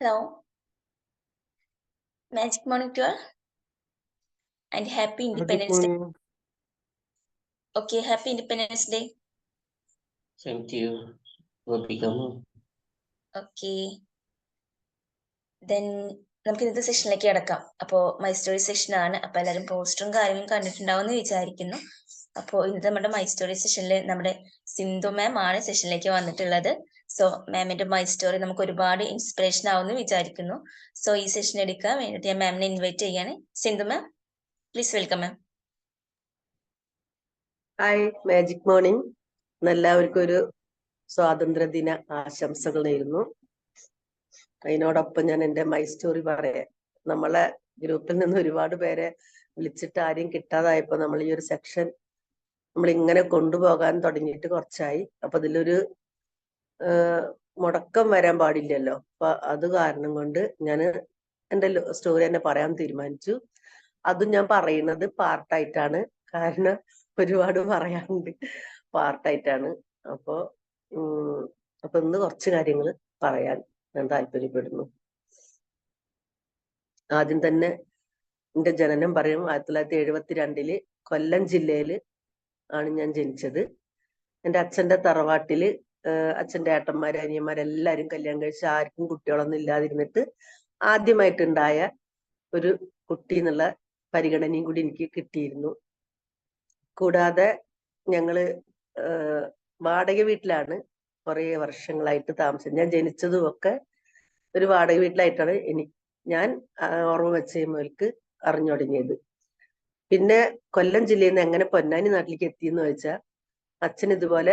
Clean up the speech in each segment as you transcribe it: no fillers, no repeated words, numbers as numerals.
Hello, magic morning to all, and happy Good Independence Day. morning. Okay, happy Independence Day. Same to you. Gopikamma. Okay, then നമുക്ക് ഇന്നത്തെ സെഷനിലേക്ക് കിടക്കാം. അപ്പോൾ my story സെഷനാണ്. അപ്പോൾ എല്ലാവരും പോസ്റ്ററും കാര്യങ്ങളും കണ്ടിട്ടുണ്ടാവുമെന്ന് വിചാരിക്കുന്നു. അപ്പോൾ ഇന്നത്തെ നമ്മുടെ മൈ സ്റ്റോറി സെഷനിൽ നമ്മുടെ സിന്ധു മാം ആണ് സെഷനിലേക്ക് വന്നിട്ടുള്ളത്. സോ മാമിന്റെ മൈ സ്റ്റോറി നമുക്ക് ഒരുപാട് ഇൻസ്പിറേഷൻ ആവുമെന്ന് വിചാരിക്കുന്നു. സോ ഈ സെഷൻ എടുക്കാൻ വേണ്ടിയിട്ട് ഞാൻ മാമിനെ ഇൻവൈറ്റ് ചെയ്യാണ്. Sindhu ma'am, please welcome ma'am. Hi, magic morning. എല്ലാവർക്കും ഒരു സ്വാതന്ത്ര്യദിന ആശംസകൾ നേരുന്നു. അതിനോടൊപ്പം ഞാൻ എൻ്റെ മൈ സ്റ്റോറി പറയാം. നമ്മളെ ഗ്രൂപ്പിൽ നിന്ന് ഒരുപാട് പേരെ വിളിച്ചിട്ട് ആരെയും കിട്ടാതായപ്പോ നമ്മൾ ഈ ഒരു സെക്ഷൻ നമ്മൾ ഇങ്ങനെ കൊണ്ടുപോകാൻ തുടങ്ങിയിട്ട് കുറച്ചായി. അപ്പൊ ഇതിലൊരു മുടക്കം വരാൻ പാടില്ലല്ലോ. അപ്പൊ അത് കാരണം കൊണ്ട് ഞാൻ എൻ്റെ സ്റ്റോറി തന്നെ പറയാൻ തീരുമാനിച്ചു. അതും ഞാൻ പറയുന്നത് പാർട്ടായിട്ടാണ്. കാരണം ഒരുപാട് പറയാനുണ്ട്. പാർട്ടായിട്ടാണ്. അപ്പൊ ഇന്ന് കുറച്ച് കാര്യങ്ങൾ പറയാൻ ഞാൻ താല്പര്യപ്പെടുന്നു. ആദ്യം തന്നെ എന്റെ ജനനം പറയും 1972 കൊല്ലം ജില്ലയില് ആണ് ഞാൻ ജനിച്ചത്. എൻ്റെ അച്ഛന്റെ തറവാട്ടില് അച്ഛന്റെ ഏട്ടന്മാര് അനിയന്മാരെല്ലാരും കല്യാണം കഴിച്ച് ആർക്കും കുട്ടികളൊന്നും ഇല്ലാതിരുന്നിട്ട് ആദ്യമായിട്ടുണ്ടായ ഒരു കുട്ടി എന്നുള്ള പരിഗണനയും കൂടി എനിക്ക് കിട്ടിയിരുന്നു. കൂടാതെ ഞങ്ങള് വാടക വീട്ടിലാണ് കുറെ വർഷങ്ങളായിട്ട് താമസിച്ചത്. ഞാൻ ജനിച്ചതും ഒക്കെ ഒരു വാടക വീട്ടിലായിട്ടാണ് ഞാൻ ഓർമ്മ വെച്ച മുതൽക്ക് അറിഞ്ഞു തുടങ്ങിയത്. പിന്നെ കൊല്ലം ജില്ലയിൽ നിന്ന് എങ്ങനെ പൊന്നാനി നാട്ടിലേക്ക് എത്തിയെന്ന് വെച്ചാൽ അച്ഛൻ ഇതുപോലെ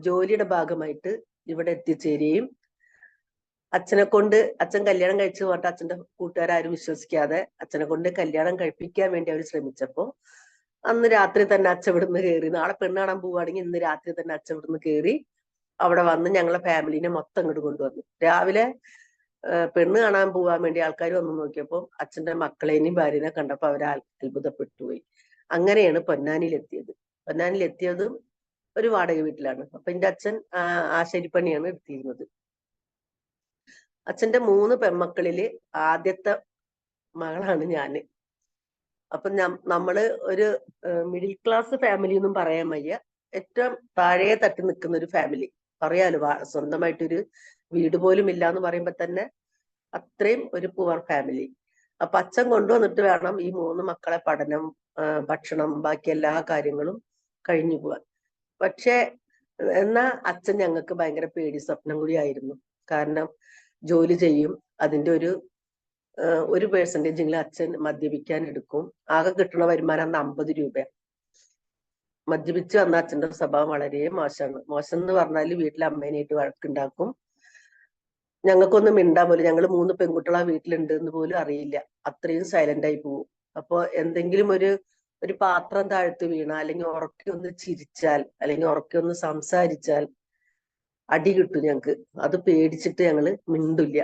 ജോലിയുടെ ഭാഗമായിട്ട് ഇവിടെ എത്തിച്ചേരുകയും അച്ഛൻ കല്യാണം കഴിച്ചു പറഞ്ഞിട്ട് അച്ഛന്റെ കൂട്ടുകാരും വിശ്വസിക്കാതെ അച്ഛനെ കൊണ്ട് കല്യാണം കഴിപ്പിക്കാൻ വേണ്ടി അവർ ശ്രമിച്ചപ്പോ അന്ന് രാത്രി തന്നെ അച്ഛൻ ഇവിടുന്ന് കയറി. നാളെ പെണ്ണ് കാണാൻ പോവുകയാണെങ്കിൽ ഇന്ന് രാത്രി തന്നെ അച്ഛൻ ഇവിടുന്ന് കയറി അവിടെ വന്ന് ഞങ്ങളെ ഫാമിലിനെ മൊത്തം ഇങ്ങോട്ട് കൊണ്ടുവന്നു. രാവിലെ പെണ്ണ് കാണാൻ പോവാൻ വേണ്ടി ആൾക്കാർ വന്ന് നോക്കിയപ്പോ അച്ഛന്റെ മക്കളെയും ഭാര്യനെ കണ്ടപ്പോ അവർ അത്ഭുതപ്പെട്ടുപോയി. അങ്ങനെയാണ് പൊന്നാനിയിലെത്തിയത്. പൊന്നാനിയിലെത്തിയതും ഒരു വാടക വീട്ടിലാണ്. അപ്പൊ എന്റെ അച്ഛൻ ആശാരിപ്പണിയാണ് എടുത്തിരുന്നത്. അച്ഛന്റെ 3 പെൺമക്കളില് ആദ്യത്തെ മകളാണ് ഞാന്. അപ്പൊ നമ്മള് ഒരു മിഡിൽ ക്ലാസ് ഫാമിലി ഒന്നും പറയാൻ വയ്യ. ഏറ്റവും താഴെ തട്ടി നിൽക്കുന്ന ഒരു ഫാമിലി പറയാലോ. സ്വന്തമായിട്ടൊരു വീട് പോലും ഇല്ല എന്ന് പറയുമ്പോ തന്നെ അത്രയും ഒരു പുവർ ഫാമിലി. അപ്പൊ അച്ഛൻ കൊണ്ടുവന്നിട്ട് വേണം ഈ 3 മക്കളെ പഠനം, ഭക്ഷണം, ബാക്കി എല്ലാ കാര്യങ്ങളും കഴിഞ്ഞു പോവാൻ. പക്ഷെ എന്നാ അച്ഛൻ ഞങ്ങൾക്ക് ഭയങ്കര പേടി സ്വപ്നം കൂടിയായിരുന്നു. കാരണം ജോലി ചെയ്യും, അതിന്റെ ഒരു പെർസെന്റേജെങ്കിലും അച്ഛൻ മദ്യപിക്കാൻ എടുക്കും. ആകെ കിട്ടുന്ന വരുമാനം അന്ന് 50 രൂപ. മദ്യപിച്ച് വന്ന അച്ഛന്റെ സ്വഭാവം വളരെ മോശമാണ്. മോശം എന്ന് പറഞ്ഞാല് വീട്ടിലെ അമ്മേനായിട്ട് വഴക്കുണ്ടാക്കും. ഞങ്ങൾക്കൊന്നും മിണ്ടാൻ പോലും, ഞങ്ങൾ 3 പെൺകുട്ടികളാ വീട്ടിലുണ്ട് എന്ന് പോലും അറിയില്ല. അത്രയും സൈലന്റ് ആയി പോവും. അപ്പൊ എന്തെങ്കിലും ഒരു പാത്രം താഴ്ത്ത് വീണ, അല്ലെങ്കിൽ ഉറക്കെ ഒന്ന് ചിരിച്ചാൽ, അല്ലെങ്കിൽ ഉറക്കെ ഒന്ന് സംസാരിച്ചാൽ അടി കിട്ടും ഞങ്ങക്ക്. അത് പേടിച്ചിട്ട് ഞങ്ങള് മിണ്ടില്ല.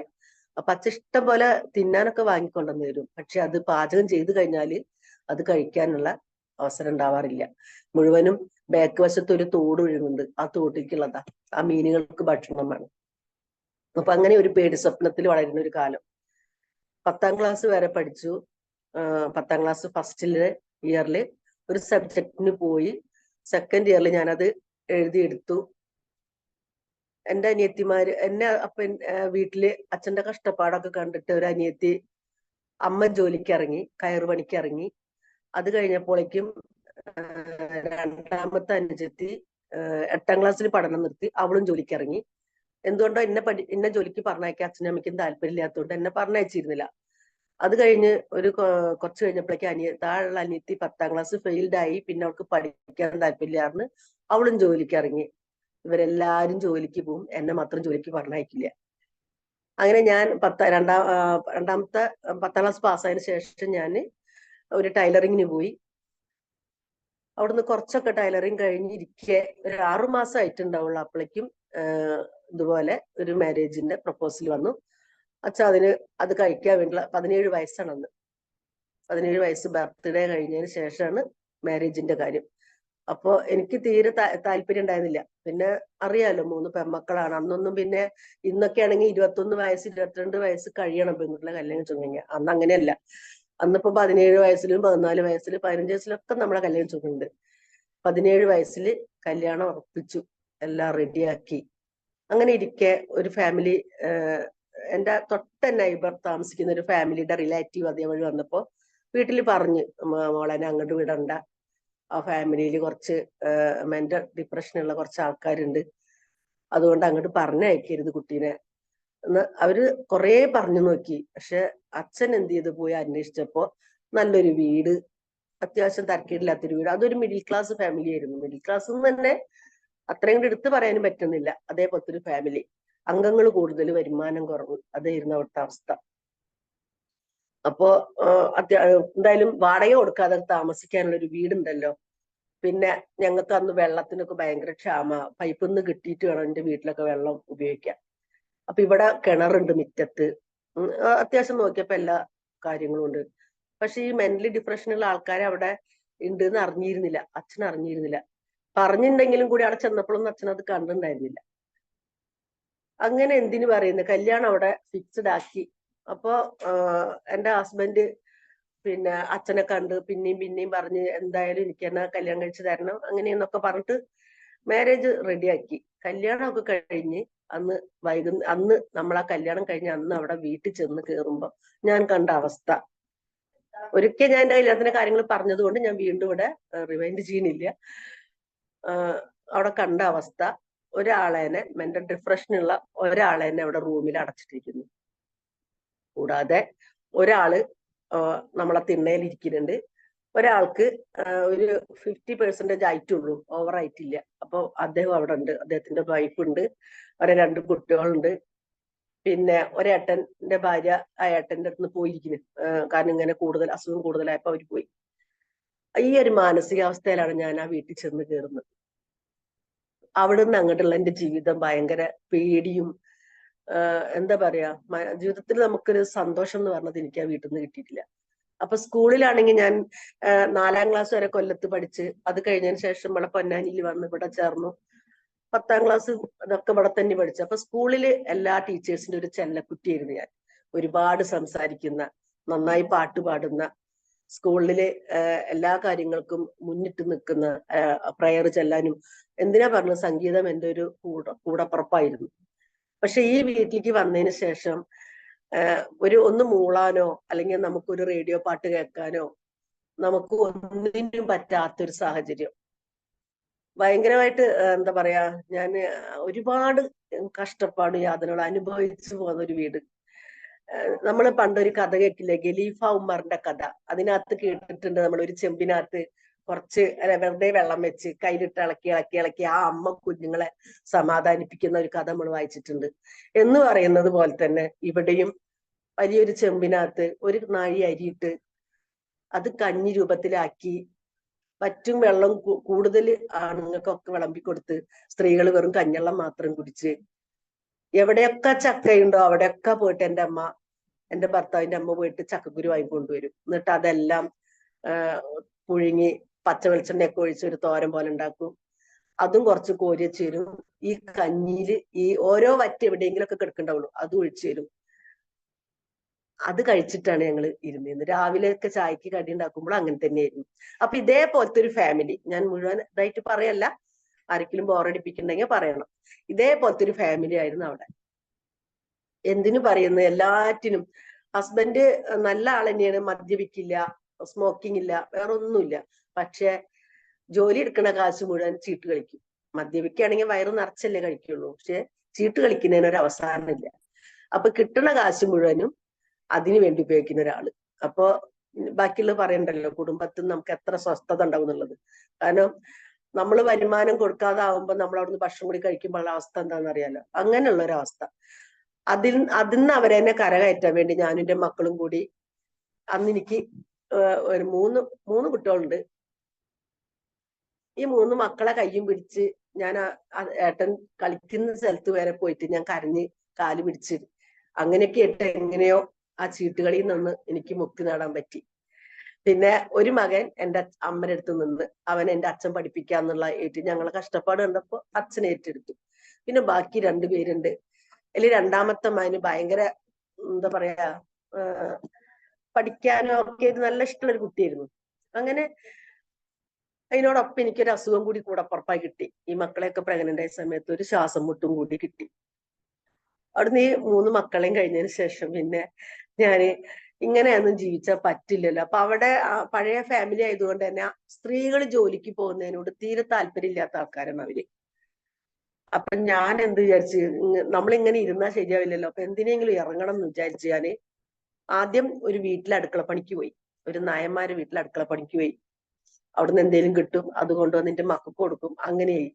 അപ്പൊ അച്ഛൻ ഇഷ്ടം പോലെ തിന്നാനൊക്കെ വാങ്ങിക്കൊണ്ടുവന്ന് തരും. പക്ഷെ അത് പാചകം ചെയ്ത് കഴിഞ്ഞാല് അത് കഴിക്കാനുള്ള അവസരം ഉണ്ടാവാറില്ല. മുഴുവനും ബാക്ക് വശത്ത് ഒരു തോട് ഒഴുകുന്നുണ്ട്. ആ തോട്ടിലേക്കുള്ളതാ. ആ മീനുകൾക്ക് ഭക്ഷണം വേണം. അപ്പൊ അങ്ങനെ ഒരു പേടി സ്വപ്നത്തിൽ വളരുന്ന ഒരു കാലം. 10ാം ക്ലാസ് വരെ പഠിച്ചു. 10ാം ക്ലാസ് ഫസ്റ്റിലെ ഇയറിൽ ഒരു സബ്ജക്റ്റിന് പോയി. സെക്കൻഡ് ഇയറിൽ ഞാനത് എഴുതിയെടുത്തു. എൻ്റെ അനിയത്തിമാര് വീട്ടില് അച്ഛന്റെ കഷ്ടപ്പാടൊക്കെ കണ്ടിട്ട് ഒരു അനിയത്തി അമ്മ ജോലിക്ക് ഇറങ്ങി, കയറുപണിക്ക് ഇറങ്ങി. അത് കഴിഞ്ഞപ്പോഴേക്കും രണ്ടാമത്തെ അനുജത്തി 8ാം ക്ലാസ്സിൽ പഠനം നിർത്തി, അവളും ജോലിക്ക് ഇറങ്ങി. എന്തുകൊണ്ടോ എന്നെ ജോലിക്ക് പറഞ്ഞയക്കാൻ അച്ഛനും അമ്മയ്ക്കും താല്പര്യമില്ലാത്തതുകൊണ്ട് എന്നെ പറഞ്ഞയച്ചിരുന്നില്ല. അത് കഴിഞ്ഞ് കുറച്ച് കഴിഞ്ഞപ്പോഴേക്കും താഴെയുള്ള അനിയത്തി 10ാം ക്ലാസ് ഫെയിൽഡായി. പിന്നെ അവൾക്ക് പഠിക്കാൻ താല്പര്യമില്ലായിരുന്നു. അവളും ജോലിക്ക് ഇറങ്ങി. ഇവരെല്ലാരും ജോലിക്ക് പോവും, എന്നെ മാത്രം ജോലിക്ക് പറഞ്ഞയക്കില്ല. അങ്ങനെ ഞാൻ 10ാം ക്ലാസ് പാസ്സായതിനു ശേഷം ഞാൻ ഒരു ടൈലറിങ്ങിന് പോയി. അവിടുന്ന് കുറച്ചൊക്കെ ടൈലറിങ് കഴിഞ്ഞിരിക്കെ ഒരു 6 മാസം ആയിട്ടുണ്ടാവുള്ളൂ. അപ്പോഴേക്കും ഇതുപോലെ ഒരു മാരേജിന്റെ പ്രപ്പോസൽ വന്നു. അച്ഛൻ അത് കഴിക്കാൻ വേണ്ടിയുള്ള 17 വയസ്സാണ് അന്ന്. 17 വയസ്സ് ബർത്ത്ഡേ കഴിഞ്ഞതിന് ശേഷമാണ് മാരേജിന്റെ കാര്യം. അപ്പൊ എനിക്ക് തീരെ താല്പര്യം ഉണ്ടായിരുന്നില്ല. പിന്നെ അറിയാലോ 3 പെൺമക്കളാണ്. അന്നൊന്നും പിന്നെ ഇന്നൊക്കെ ആണെങ്കിൽ 21 വയസ്സ് 22 വയസ്സ് കഴിയണം പെൺകുട്ടികളെ കല്യാണം ചുമങ്ങ. അന്ന് അങ്ങനെയല്ല. അന്നിപ്പോ 17 വയസ്സിലും 14 വയസ്സിലും 15 വയസ്സിലൊക്കെ നമ്മളെ കല്യാണം ചുമക്കുന്നുണ്ട്. 17 വയസ്സിൽ കല്യാണം ഉറപ്പിച്ചു, എല്ലാം റെഡിയാക്കി. അങ്ങനെ ഇരിക്കെ ഒരു ഫാമിലി, എന്റെ തൊട്ട നൈബർ താമസിക്കുന്ന ഒരു ഫാമിലിയുടെ റിലേറ്റീവ് അതേവഴി വന്നപ്പോ വീട്ടിൽ പറഞ്ഞു, മോളെ അങ്ങോട്ട് വിടണ്ട, ആ ഫാമിലിയിൽ കുറച്ച് മെന്റൽ ഡിപ്രഷനുള്ള കുറച്ച് ആൾക്കാരുണ്ട്, അതുകൊണ്ട് അങ്ങോട്ട് പറഞ്ഞയക്കരുത് കുട്ടീനെ എന്ന് അവര് കൊറേ പറഞ്ഞു നോക്കി. പക്ഷെ അച്ഛൻ എന്ത് ചെയ്തു, പോയി അന്വേഷിച്ചപ്പോ നല്ലൊരു വീട്, അത്യാവശ്യം തരക്കേടില്ലാത്തൊരു വീട്, അതൊരു മിഡിൽ ക്ലാസ് ഫാമിലി ആയിരുന്നു. മിഡിൽ ക്ലാസ് എന്ന് തന്നെ അത്രയും കൂടി എടുത്തു പറയാനും പറ്റുന്നില്ല, അതേപോലത്തെ ഒരു ഫാമിലി. അംഗങ്ങൾ കൂടുതൽ, വരുമാനം കുറവ്, അതായിരുന്നു അവിടുത്തെ അവസ്ഥ. അപ്പോ എന്തായാലും വാടക കൊടുക്കാതെ താമസിക്കാനുള്ള ഒരു വീടുണ്ടല്ലോ. പിന്നെ ഞങ്ങൾക്ക് അന്ന് വെള്ളത്തിനൊക്കെ ഭയങ്കര ക്ഷാമ, പൈപ്പിൽ നിന്ന് കിട്ടിയിട്ട് വേണം എന്റെ വീട്ടിലൊക്കെ വെള്ളം ഉപയോഗിക്കാൻ. അപ്പൊ ഇവിടെ കിണറുണ്ട് മുറ്റത്ത്. അത്യാവശ്യം നോക്കിയപ്പോ എല്ലാ കാര്യങ്ങളും ഉണ്ട്. പക്ഷെ ഈ മെന്റലി ഡിപ്രഷനുള്ള ആൾക്കാരെ അവിടെ ഉണ്ട് എന്ന് അറിഞ്ഞിരുന്നില്ല, അച്ഛൻ അറിഞ്ഞിരുന്നില്ല. പറഞ്ഞിട്ടുണ്ടെങ്കിലും കൂടി അവിടെ ചെന്നപ്പോഴൊന്നും അച്ഛൻ അത് കണ്ടിട്ടുണ്ടായിരുന്നില്ല. അങ്ങനെ എന്തിനു പറയുന്നത്, കല്യാണം അവിടെ ഫിക്സ്ഡ് ആക്കി. അപ്പോ എന്റെ ഹസ്ബൻഡ് പിന്നെ അച്ഛനെ കണ്ട് പിന്നെയും പിന്നെയും പറഞ്ഞ് എന്തായാലും എനിക്ക് തന്നെ കല്യാണം കഴിച്ചു തരണം അങ്ങനെയെന്നൊക്കെ പറഞ്ഞിട്ട് മാരേജ് റെഡിയാക്കി. കല്യാണമൊക്കെ കഴിഞ്ഞ് അന്ന് നമ്മളാ കല്യാണം കഴിഞ്ഞ് അന്ന് അവിടെ വീട്ടിൽ ചെന്ന് കയറുമ്പോ ഞാൻ കണ്ട അവസ്ഥ, ഒരിക്കൽ ഞാൻ എന്റെ കല്യാണത്തിന്റെ കാര്യങ്ങൾ പറഞ്ഞതുകൊണ്ട് ഞാൻ വീണ്ടും ഇവിടെ റിവൈൻഡ് ചെയ്യുന്നില്ല. അവിടെ കണ്ട അവസ്ഥ, ഒരാളെന്നെ മെന്റൽ ഡിപ്രഷനുള്ള ഒരാളെന്നെ അവിടെ റൂമിൽ അടച്ചിട്ടിരിക്കുന്നു. കൂടാതെ ഒരാള് നമ്മളെ തിണ്ണയിൽ ഇരിക്കുന്നുണ്ട്. ഒരാൾക്ക് ഒരു 50% ആയിട്ടുള്ളൂ, ഓവർ ആയിട്ടില്ല. അപ്പൊ അദ്ദേഹം അവിടെ ഉണ്ട്, അദ്ദേഹത്തിന്റെ വൈഫ് ഉണ്ട്, അവരെ 2 കുട്ടികളുണ്ട്. പിന്നെ ഒരേട്ടന്റെ ഭാര്യ ആ ഏട്ടന്റെ അടുത്ത് പോയിരിക്കുന്നു, കാരണം ഇങ്ങനെ അസുഖം കൂടുതലായപ്പോ അവര് പോയി. ഈ ഒരു മാനസികാവസ്ഥയിലാണ് ഞാൻ ആ വീട്ടിൽ ചെന്ന് കയറുന്നത്. അവിടുന്ന് അങ്ങോട്ടുള്ള എന്റെ ജീവിതം ഭയങ്കര പേടിയും, എന്താ പറയാ, ജീവിതത്തിൽ നമുക്കൊരു സന്തോഷം എന്ന് പറഞ്ഞത് എനിക്ക് ആ വീട്ടിൽ നിന്ന് കിട്ടിയിട്ടില്ല. അപ്പൊ സ്കൂളിലാണെങ്കിൽ ഞാൻ 4ാം ക്ലാസ് വരെ കൊല്ലത്ത് പഠിച്ച്, അത് കഴിഞ്ഞതിന് ശേഷം ഇവിടെ പൊന്നാനിയിൽ വന്ന് ഇവിടെ ചേർന്നു. 10ാം ക്ലാസ് അതൊക്കെ ഇവിടെ തന്നെ പഠിച്ചു. അപ്പൊ സ്കൂളില് എല്ലാ ടീച്ചേഴ്സിന്റെ ഒരു ചെല്ലക്കുട്ടിയായിരുന്നു ഞാൻ. ഒരുപാട് സംസാരിക്കുന്ന, നന്നായി പാട്ട് പാടുന്ന, സ്കൂളില് എല്ലാ കാര്യങ്ങൾക്കും മുന്നിട്ട് നിൽക്കുന്ന, പ്രയർ ചെല്ലാനും എന്തിനാ പറഞ്ഞത്, സംഗീതം എന്റെ ഒരു കൂടപ്പുറപ്പായിരുന്നു. പക്ഷെ ഈ വീട്ടിലേക്ക് വന്നതിന് ശേഷം ഒന്ന് മൂളാനോ അല്ലെങ്കിൽ നമുക്കൊരു റേഡിയോ പാട്ട് കേൾക്കാനോ നമുക്ക് ഒന്നിനും പറ്റാത്തൊരു സാഹചര്യം. ഭയങ്കരമായിട്ട് എന്താ പറയാ, ഞാൻ ഒരുപാട് കഷ്ടപ്പാട് യാതനകൾ അനുഭവിച്ചു പോകുന്ന ഒരു വീട്. നമ്മൾ പണ്ടൊരു കഥ കേട്ടില്ലേ, ഖലീഫ ഉമറിന്റെ കഥ, അതിനകത്ത് കേട്ടിട്ടുണ്ട് നമ്മൾ, ഒരു ചെമ്പിനകത്ത് കുറച്ച് വെറുതെ വെള്ളം വെച്ച് കയ്യിലിട്ട് ഇളക്കി ഇളക്കി ഇളക്കി ആ അമ്മ കുഞ്ഞുങ്ങളെ സമാധാനിപ്പിക്കുന്ന ഒരു കഥ നമ്മൾ വായിച്ചിട്ടുണ്ട്. എന്ന് പറയുന്നത് പോലെ തന്നെ ഇവിടെയും വലിയൊരു ചെമ്പിനകത്ത് ഒരു നാഴി അരിയിട്ട് അത് കഞ്ഞി രൂപത്തിലാക്കി, പറ്റും വെള്ളം കൂടുതൽ ആണുങ്ങൾക്കൊക്കെ വിളമ്പിക്കൊടുത്ത് സ്ത്രീകൾ വെറും കഞ്ഞെള്ളം മാത്രം കുടിച്ച്, എവിടെയൊക്കെ ചക്കയുണ്ടോ അവിടെയൊക്കെ പോയിട്ട് എന്റെ ഭർത്താവിന്റെ അമ്മ പോയിട്ട് ചക്കക്കുരു വാങ്ങിക്കൊണ്ടുവരും. എന്നിട്ട് അതെല്ലാം പുഴുങ്ങി പച്ച വെളിച്ചെണ്ണയൊക്കെ ഒഴിച്ച് ഒരു തോരൻ പോലെ ഉണ്ടാക്കും. അതും കുറച്ച് കോരി വെച്ച് തരും. ഈ കഞ്ഞിയില് ഈ ഓരോ വറ്റ് എവിടെയെങ്കിലും ഒക്കെ കിടക്കണ്ടാവുള്ളൂ, അത് ഒഴിച്ചു തരും. അത് കഴിച്ചിട്ടാണ് ഞങ്ങൾ ഇരുന്നിരുന്നത്. രാവിലെയൊക്കെ ചായക്ക് കടി ഉണ്ടാക്കുമ്പോൾ അങ്ങനെ തന്നെയായിരുന്നു. അപ്പൊ ഇതേപോലത്തെ ഒരു ഫാമിലി, ഞാൻ മുഴുവൻ ഇതായിട്ട് പറയല്ല, ആരെങ്കിലും ബോറടിപ്പിക്കുന്നുണ്ടെങ്കിൽ പറയണം, ഇതേപോലത്തെ ഒരു ഫാമിലി ആയിരുന്നു അവിടെ. എന്തിനു പറയുന്നു, എല്ലാറ്റിനും ഹസ്ബൻഡ് നല്ല ആൾ തന്നെയാണ്, മദ്യപിക്കില്ല, സ്മോക്കിംഗ് ഇല്ല, വേറെ ഒന്നുമില്ല. പക്ഷെ ജോലി എടുക്കുന്ന കാശ് മുഴുവൻ ചീട്ട് കളിക്കും. മദ്യപിക്കുകയാണെങ്കിൽ വയറ് നിറച്ചല്ലേ കഴിക്കുള്ളൂ, പക്ഷെ ചീട്ട് കളിക്കുന്നതിന് ഒരു അവസാനമില്ല. അപ്പൊ കിട്ടുന്ന കാശ് മുഴുവനും അതിനു വേണ്ടി ഉപയോഗിക്കുന്ന ഒരാള്. അപ്പൊ ബാക്കിയുള്ളത് പറയണ്ടല്ലോ, കുടുംബത്തിൽ നമുക്ക് എത്ര സ്വസ്ഥത ഉണ്ടാവും എന്നുള്ളത്. കാരണം നമ്മൾ വരുമാനം കൊടുക്കാതാവുമ്പോ നമ്മൾ അവിടുന്ന് ഭക്ഷണം കൂടി കഴിക്കുമ്പോൾ അവസ്ഥ എന്താണെന്ന് അറിയാലോ. അങ്ങനെയുള്ള ഒരു അവസ്ഥ. അതിന്ന് അവരെന്നെ കരകയറ്റാൻ വേണ്ടി ഞാനും എന്റെ മക്കളും കൂടി, അന്ന് എനിക്ക് ഒരു മൂന്ന് കുട്ടികളുണ്ട്. ഈ 3 മക്കളെ കയ്യും പിടിച്ച് ഞാൻ ഏട്ടൻ കളിക്കുന്ന സ്ഥലത്ത് വരെ പോയിട്ട് ഞാൻ കരഞ്ഞ് കാല് പിടിച്ച്, അങ്ങനെയൊക്കെ ഇട്ട് എങ്ങനെയോ ആ ചീട്ടുകളിൽ നിന്ന് എനിക്ക് മുക്തി നേടാൻ പറ്റി. പിന്നെ ഒരു മകൻ എന്റെ അമ്മയുടെ അടുത്ത് നിന്ന് അവൻ എന്റെ അച്ഛൻ പഠിപ്പിക്കാന്നുള്ള ഞങ്ങളെ കഷ്ടപ്പാട് കണ്ടപ്പോ അച്ഛൻ ഏറ്റെടുത്തു. പിന്നെ ബാക്കി രണ്ടുപേരുണ്ട്. അതിൽ രണ്ടാമത്തെ മകന് ഭയങ്കര എന്താ പറയാ പഠിക്കാനും ഒക്കെ നല്ല ഇഷ്ടമുള്ള ഒരു കുട്ടിയായിരുന്നു. അങ്ങനെ അതിനോടൊപ്പം എനിക്കൊരു അസുഖം കൂടി കൂടപ്പുറപ്പായി കിട്ടി. ഈ മക്കളെയൊക്കെ പ്രഗ്നന്റ് ആയ സമയത്ത് ഒരു ശ്വാസം മുട്ടും കൂടി കിട്ടി. അവിടുന്ന് ഈ 3 മക്കളെയും കഴിഞ്ഞതിന് ശേഷം പിന്നെ ഞാന് ഇങ്ങനെയൊന്നും ജീവിച്ചാൽ പറ്റില്ലല്ലോ. അപ്പൊ അവിടെ പഴയ ഫാമിലി ആയതുകൊണ്ട് തന്നെ സ്ത്രീകൾ ജോലിക്ക് പോകുന്നതിനോട് തീരെ താല്പര്യമില്ലാത്ത ആൾക്കാരാണ് അവര്. അപ്പൊ ഞാൻ എന്ത് വിചാരിച്ച്, നമ്മളിങ്ങനെ ഇരുന്നാൽ ശരിയാവില്ലല്ലോ, അപ്പൊ എന്തിനെങ്കിലും ഇറങ്ങണം എന്ന് വിചാരിച്ച് ഞാന് ആദ്യം ഒരു വീട്ടിൽ അടുക്കള പണിക്ക് പോയി. ഒരു നായന്മാര് വീട്ടിൽ അടുക്കള പണിക്ക് പോയി. അവിടുന്ന് എന്തെങ്കിലും കിട്ടും, അത് കൊണ്ടുവന്ന് എന്റെ മക്കൾക്ക് കൊടുക്കും. അങ്ങനെയായി.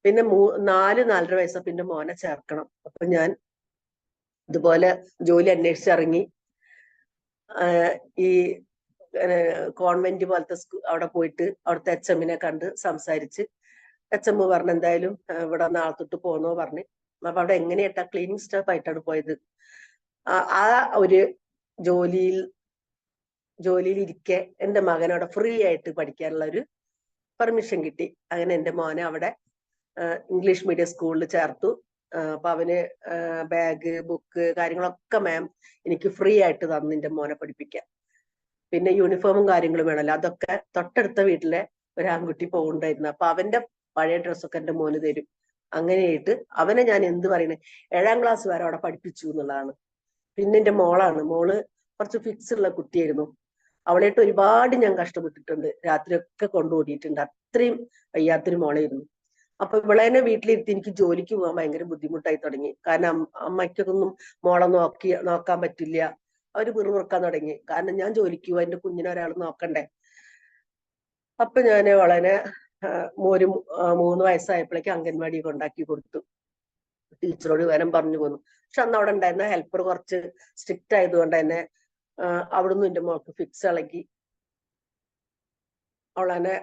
പിന്നെ 4-4.5 വയസ്സ പിന്നെ മോനെ ചേർക്കണം. അപ്പൊ ഞാൻ ഇതുപോലെ ജോലി അന്വേഷിച്ചിറങ്ങി. ഈ കോൺവെന്റ് പോലത്തെ അവിടെ പോയിട്ട് അവിടുത്തെ എച്ച്എമ്മിനെ കണ്ട് സംസാരിച്ച് എച്ച്എം പറഞ്ഞു എന്തായാലും ഇവിടെ നാളെ തൊട്ട് പോന്നോ പറഞ്ഞ്. അപ്പൊ അവിടെ എങ്ങനെയായിട്ടാ ക്ലീനിങ് സ്റ്റാഫ് ആയിട്ടാണ് പോയത്. ആ ഒരു ജോലിയിൽ ഇരിക്കെ എന്റെ മകനവിടെ ഫ്രീ ആയിട്ട് പഠിക്കാനുള്ള ഒരു പെർമിഷൻ കിട്ടി. അങ്ങനെ എന്റെ മോനെ അവിടെ ഇംഗ്ലീഷ് മീഡിയം സ്കൂളിൽ ചേർത്തു. അപ്പൊ അവന് ബാഗ്, ബുക്ക് കാര്യങ്ങളൊക്കെ മാം എനിക്ക് ഫ്രീ ആയിട്ട് തന്നു എന്റെ മോനെ പഠിപ്പിക്കാൻ. പിന്നെ യൂണിഫോമും കാര്യങ്ങളും വേണമല്ലോ, അതൊക്കെ തൊട്ടടുത്ത വീട്ടിലെ ഒരു ആൺകുട്ടി പോകുന്നുണ്ടായിരുന്നു. അപ്പൊ അവന്റെ പഴയ ഡ്രസ്സൊക്കെ എന്റെ മോന് തരും. അങ്ങനെയായിട്ട് അവനെ ഞാൻ എന്ത് പറയണേ 7ാം ക്ലാസ് വരെ അവിടെ പഠിപ്പിച്ചു എന്നുള്ളതാണ്. പിന്നെ എന്റെ മോള് കുറച്ച് ഫിക്സ് ഉള്ള കുട്ടിയായിരുന്നു. അവളായിട്ട് ഒരുപാട് ഞാൻ കഷ്ടപ്പെട്ടിട്ടുണ്ട്. രാത്രിയൊക്കെ കൊണ്ടുപോയിട്ടുണ്ട്. അത്രയും വയ്യാത്തൊരു മോളായിരുന്നു. അപ്പൊ ഇവളെന്നെ വീട്ടിലിരുത്തി എനിക്ക് ജോലിക്ക് പോകാൻ ഭയങ്കര ബുദ്ധിമുട്ടായി തുടങ്ങി. കാരണം അമ്മയ്ക്കൊന്നും മോളെ നോക്കാൻ പറ്റില്ല. അവര് പിറുപിറുക്കാൻ തുടങ്ങി. കാരണം ഞാൻ ജോലിക്ക് പോവാ, എന്റെ കുഞ്ഞിനെ ഒരാൾ നോക്കണ്ടേ. അപ്പൊ ഞാൻ വളരെ ഒരു 3 വയസ്സായപ്പോഴേക്ക് അംഗൻവാടി കൊണ്ടാക്കി കൊടുത്തു. ടീച്ചറോട് വിവരം പറഞ്ഞു പോന്നു. പക്ഷെ അന്ന് അവിടെ ഉണ്ടായിരുന്ന ഹെൽപ്പർ കുറച്ച് സ്ട്രിക്റ്റ് ആയതുകൊണ്ട് തന്നെ അവിടുന്ന് എന്റെ മോൾക്ക് ഫിക്സ് ഇളകി. അവളെന്നെ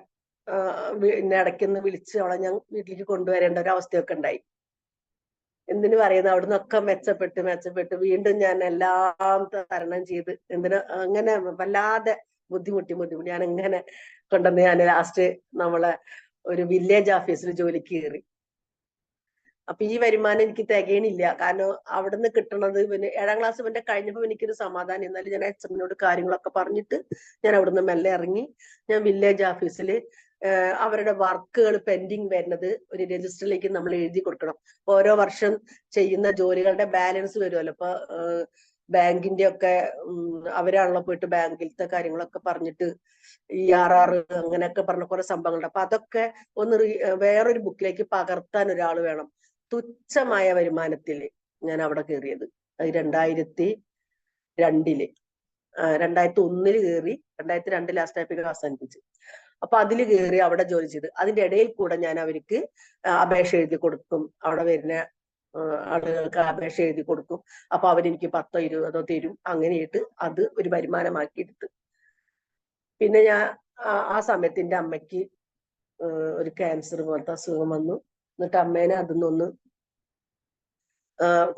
എന്നെ ഇടയ്ക്കൊന്ന് വിളിച്ച് അവളെ ഞാൻ വീട്ടിലേക്ക് കൊണ്ടുവരേണ്ട ഒരു അവസ്ഥയൊക്കെ ഉണ്ടായി. എന്തിനു പറയുന്നത്, അവിടുന്നൊക്കെ മെച്ചപ്പെട്ട് വീണ്ടും ഞാൻ എല്ലാം തരണം ചെയ്ത് അങ്ങനെ വല്ലാതെ ബുദ്ധിമുട്ടി ഞാൻ ഇങ്ങനെ കൊണ്ടുവന്ന് ഞാൻ ലാസ്റ്റ് നമ്മളെ ഒരു വില്ലേജ് ഓഫീസിൽ ജോലിക്ക് കയറി. അപ്പൊ ഈ വരുമാനം എനിക്ക് തികയണില്ല. കാരണം അവിടുന്ന് കിട്ടണത് പിന്നെ 7ാം ക്ലാസ് പിന്നെ കഴിഞ്ഞപ്പോ എനിക്കൊരു സമാധാനം. എന്നാലും ഞാൻ അച്ഛനോട് കാര്യങ്ങളൊക്കെ പറഞ്ഞിട്ട് ഞാൻ അവിടുന്ന് മെല്ലെ ഇറങ്ങി. ഞാൻ വില്ലേജ് ഓഫീസിൽ അവരുടെ വർക്കുകൾ പെൻഡിങ് വരുന്നത് ഒരു രജിസ്റ്ററിലേക്ക് നമ്മൾ എഴുതി കൊടുക്കണം. ഓരോ വർഷം ചെയ്യുന്ന ജോലികളുടെ ബാലൻസ് വരുമല്ലോ. ഇപ്പൊ ബാങ്കിന്റെ ഒക്കെ അവരാണല്ലോ പോയിട്ട് ബാങ്കിലത്തെ കാര്യങ്ങളൊക്കെ പറഞ്ഞിട്ട് ഈ RR അങ്ങനെയൊക്കെ പറഞ്ഞ കുറെ സംഭവങ്ങളുണ്ട്. അപ്പൊ അതൊക്കെ ഒന്ന് വേറൊരു ബുക്കിലേക്ക് പകർത്താൻ ഒരാൾ വേണം. തുച്ഛമായ വരുമാനത്തിൽ ഞാൻ അവിടെ കയറിയത്. അത് 2002 2001 കയറി 2002 ലാസ്റ്റ് ആയപ്പോഴേക്കും അവസാനിപ്പിച്ചു. അപ്പൊ അതിൽ കയറി അവിടെ ജോലി ചെയ്ത് അതിന്റെ ഇടയിൽ കൂടെ ഞാൻ അവർക്ക് അപേക്ഷ എഴുതി കൊടുക്കും. അവിടെ വരുന്ന ആളുകൾക്ക് അപേക്ഷ എഴുതി കൊടുക്കും. അപ്പൊ അവരെനിക്ക് 10-20 തരും. അങ്ങനെയിട്ട് അത് ഒരു വരുമാനമാക്കിയെടുത്ത്. പിന്നെ ഞാൻ ആ സമയത്ത് എന്റെ അമ്മയ്ക്ക് ഒരു ക്യാൻസർ പോലത്തെ അസുഖം വന്നു. എന്നിട്ട് അമ്മേനെ അതിന്നൊന്ന്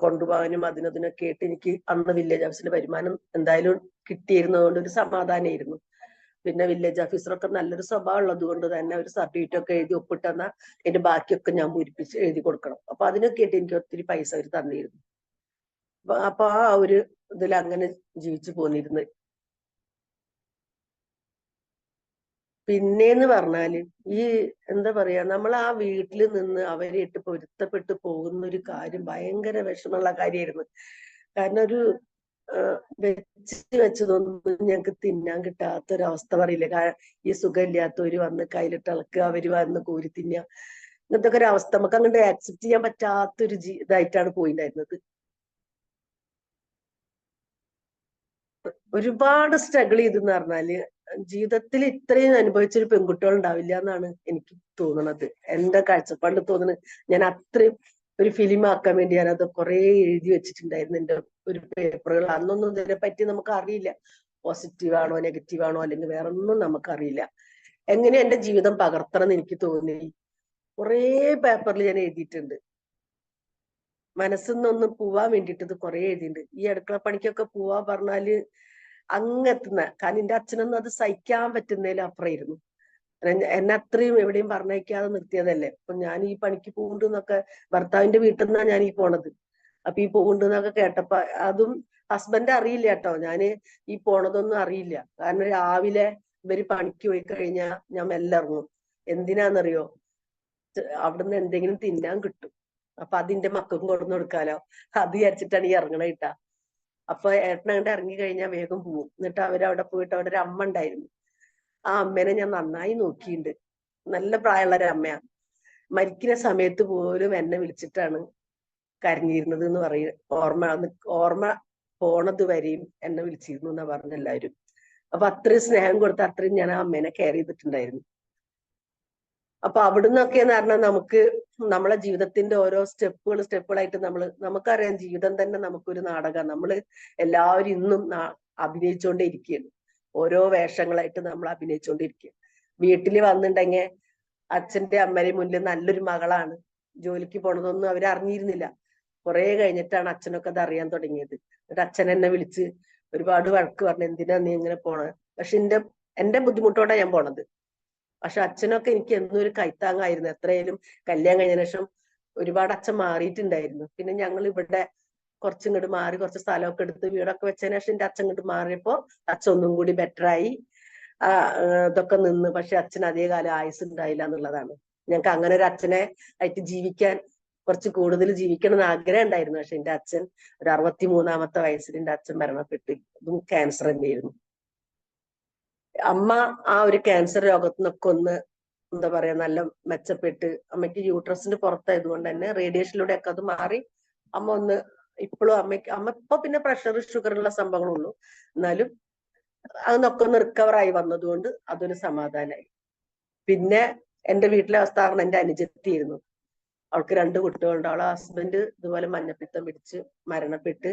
കൊണ്ടുപോകാനും അതിനൊക്കെ ആയിട്ട് എനിക്ക് അന്ന് വില്ലേജ് ഓഫീസിലെ വരുമാനം എന്തായാലും കിട്ടിയിരുന്നതുകൊണ്ട് ഒരു സമാധാനമായിരുന്നു. പിന്നെ വില്ലേജ് ഓഫീസറൊക്കെ നല്ലൊരു സ്വഭാവം ഉള്ളത് കൊണ്ട് തന്നെ ഒരു സർട്ടിഫിക്കറ്റ് ഒക്കെ എഴുതി ഒപ്പിട്ടെന്നാൽ അതിന്റെ ബാക്കിയൊക്കെ ഞാൻ പൂരിപ്പിച്ച് എഴുതി കൊടുക്കണം. അപ്പൊ അതിനൊക്കെ ആയിട്ട് എനിക്ക് ഒത്തിരി പൈസ അവർ തന്നിരുന്നു. അപ്പൊ ആ ഒരു ഇതിൽ അങ്ങനെ ജീവിച്ചു പോന്നിരുന്നു. പിന്നേന്ന് പറഞ്ഞാല് ഈ എന്താ പറയാ, നമ്മൾ ആ വീട്ടിൽ നിന്ന് അവരായിട്ട് പൊരുത്തപ്പെട്ട് പോകുന്ന ഒരു കാര്യം ഭയങ്കര വിഷമമുള്ള കാര്യമായിരുന്നു. കാരണം ഒരു വെച്ചതൊന്നും ഞങ്ങക്ക് തിന്നാൻ കിട്ടാത്തൊരവസ്ഥ പറയില്ല. ഈ സുഖമില്ലാത്തവര് വന്ന് കയ്യിലിട്ടിളക്കുക, അവര് വന്ന് കോരി തിന്നുക, ഇങ്ങനത്തെ ഒക്കെ ഒരു അവസ്ഥ നമുക്ക് അങ്ങോട്ട് ആക്സെപ്റ്റ് ചെയ്യാൻ പറ്റാത്തൊരു ഇതായിട്ടാണ് പോയിട്ടുണ്ടായിരുന്നത്. ഒരുപാട് സ്ട്രഗിൾ ചെയ്തെന്ന് പറഞ്ഞാല് ജീവിതത്തിൽ ഇത്രയും അനുഭവിച്ചൊരു പെൺകുട്ടികൾ ഉണ്ടാവില്ല എന്നാണ് എനിക്ക് തോന്നുന്നത്. എന്റെ കാഴ്ചപ്പാടിൽ തോന്നുന്നത്. ഞാൻ അത്രയും ഒരു ഫിലിം ആക്കാൻ വേണ്ടി ഞാനത് കുറെ എഴുതി വെച്ചിട്ടുണ്ടായിരുന്നു എന്റെ ഒരു പേപ്പറുകൾ. അന്നൊന്നും ഇതിനെ പറ്റി നമുക്ക് അറിയില്ല. പോസിറ്റീവ് ആണോ നെഗറ്റീവ് ആണോ അല്ലെങ്കിൽ വേറെ ഒന്നും നമുക്കറിയില്ല. എങ്ങനെ എന്റെ ജീവിതം പകർത്തണം എന്ന് എനിക്ക് തോന്നി കുറെ പേപ്പറിൽ ഞാൻ എഴുതിയിട്ടുണ്ട്. മനസ്സിൽ നിന്നൊന്ന് പോവാൻ വേണ്ടിയിട്ട് ഇത് കുറെ എഴുതിയിട്ടുണ്ട്. ഈ അടുക്കള പണിക്കൊക്കെ പോവാ പറഞ്ഞാല് അങ്ങെത്തുന്ന. കാരണം എന്റെ അച്ഛനൊന്നും അത് സഹിക്കാൻ പറ്റുന്നതിലും അപ്പുറമായിരുന്നു. എന്നെ അത്രയും എവിടെയും പറഞ്ഞയക്കാതെ നിർത്തിയതല്ലേ. അപ്പൊ ഞാൻ ഈ പണിക്ക് പോകുന്നുണ്ടെന്നൊക്കെ, ഭർത്താവിന്റെ വീട്ടിൽ നിന്നാണ് ഞാൻ ഈ പോണത്. അപ്പൊ ഈ പോകുന്നുണ്ടെന്നൊക്കെ കേട്ടപ്പോ, അതും ഹസ്ബൻഡ് അറിയില്ല കേട്ടോ, ഞാന് ഈ പോണതൊന്നും അറിയില്ല. കാരണം രാവിലെ ഇവര് പണിക്ക് പോയി കഴിഞ്ഞാൽ ഞാൻ മെല്ലെ ഇറങ്ങും. എന്തിനാന്നറിയോ? അവിടുന്ന് എന്തെങ്കിലും തിന്നാൻ കിട്ടും, അപ്പൊ അതിന്റെ മക്കൾക്കും കൊടുന്നു കൊടുക്കാലോ, അത് വിചാരിച്ചിട്ടാണ് ഈ ഇറങ്ങണ കിട്ടാ. അപ്പൊ ഏട്ടനങ്ങോട്ട് ഇറങ്ങി കഴിഞ്ഞാൽ വേഗം പോവും. എന്നിട്ട് അവരവിടെ പോയിട്ട്, അവിടെ ഒരു അമ്മ ഉണ്ടായിരുന്നു. ആ അമ്മേനെ ഞാൻ നന്നായി നോക്കിയിട്ടുണ്ട്. നല്ല പ്രായമുള്ള ഒരു അമ്മയാ. മരിക്കുന്ന സമയത്ത് പോലും എന്നെ വിളിച്ചിട്ടാണ് കരഞ്ഞിരുന്നത് എന്ന് പറയും. ഓർമ്മ പോണത് വരെയും എന്നെ വിളിച്ചിരുന്നു എന്നാ പറഞ്ഞ എല്ലാവരും. അപ്പൊ അത്രയും സ്നേഹം കൊടുത്ത് അത്രയും ഞാൻ ആ അമ്മേനെ കെയർ ചെയ്തിട്ടുണ്ടായിരുന്നു. അപ്പൊ അവിടുന്നൊക്കെ എന്ന് പറഞ്ഞാൽ നമുക്ക് നമ്മളെ ജീവിതത്തിന്റെ ഓരോ സ്റ്റെപ്പുകളായിട്ട് നമുക്കറിയാം, ജീവിതം തന്നെ നമുക്കൊരു നാടകം. നമ്മള് എല്ലാവരും ഇന്നും അഭിനയിച്ചുകൊണ്ടേ ഇരിക്കുകയാണ്. ഓരോ വേഷങ്ങളായിട്ട് നമ്മൾ അഭിനയിച്ചുകൊണ്ടിരിക്കുക. വീട്ടിൽ വന്നിട്ടുണ്ടെങ്കിൽ അച്ഛന്റെ അമ്മയുടെ മുന്നിൽ നല്ലൊരു മകളാണ്, ജോലിക്ക് പോണതൊന്നും അവരറിഞ്ഞിരുന്നില്ല. കുറെ കഴിഞ്ഞിട്ടാണ് അച്ഛനൊക്കെ അത് അറിയാൻ തുടങ്ങിയത്. എന്നിട്ട് അച്ഛൻ എന്നെ വിളിച്ച് ഒരുപാട് വഴക്ക് പറഞ്ഞു, എന്തിനാ നീ ഇങ്ങനെ പോണത്. പക്ഷെ എന്റെ ബുദ്ധിമുട്ടോടെ ഞാൻ പോണത്. പക്ഷെ അച്ഛനൊക്കെ എനിക്ക് എന്നും ഒരു കൈത്താങ്ങായിരുന്നു. എത്രയായാലും കല്യാണം കഴിഞ്ഞ ശേഷം ഒരുപാട് അച്ഛൻ മാറിയിട്ടുണ്ടായിരുന്നു. പിന്നെ ഞങ്ങൾ ഇവിടെ കുറച്ചിങ്ങോട്ട് മാറി, കുറച്ച് സ്ഥലമൊക്കെ എടുത്ത് വീടൊക്കെ വെച്ചതിന് ശേഷം എന്റെ അച്ഛൻ ഇങ്ങോട്ട് മാറിയപ്പോ അച്ഛൻ ഒന്നും കൂടി ബെറ്ററായി. ഇതൊക്കെ നിന്ന്. പക്ഷെ അച്ഛൻ അധിക കാലം ആയുസ് ഉണ്ടായില്ല എന്നുള്ളതാണ്. ഞങ്ങൾക്ക് അങ്ങനെ ഒരു അച്ഛനെ ആയിട്ട് ജീവിക്കാൻ, കുറച്ച് കൂടുതൽ ജീവിക്കണം എന്ന് ആഗ്രഹം ഉണ്ടായിരുന്നു. പക്ഷെ എന്റെ അച്ഛൻ ഒരു 63-ാമത്തെ വയസ്സിൽ എന്റെ അച്ഛൻ മരണപ്പെട്ടു. അതും ക്യാൻസർ തന്നെയായിരുന്നു. അമ്മ ആ ഒരു ക്യാൻസർ രോഗത്തിൽ നിന്നൊക്കെ ഒന്ന് എന്താ പറയാ നല്ല മെച്ചപ്പെട്ട്, അമ്മയ്ക്ക് യൂട്രസിന്റെ പുറത്തായതുകൊണ്ട് തന്നെ റേഡിയേഷനിലൂടെ ഒക്കെ അത് മാറി. അമ്മ ഒന്ന് ഇപ്പോഴും അമ്മ ഇപ്പൊ പിന്നെ പ്രഷർ ഷുഗറുള്ള സംഭവങ്ങളുള്ളൂ. എന്നാലും അതൊക്കെ ഒന്ന് റിക്കവർ ആയി വന്നതുകൊണ്ട് അതൊരു സമാധാനമായി. പിന്നെ എന്റെ വീട്ടിലെ അവസ്ഥ പറഞ്ഞ എന്റെ അനുജത്തിയായിരുന്നു. അവൾക്ക് 2 കുട്ടികളുണ്ട്. അവളെ ഹസ്ബൻഡ് ഇതുപോലെ മഞ്ഞപ്പിത്തം പിടിച്ച് മരണപ്പെട്ട്.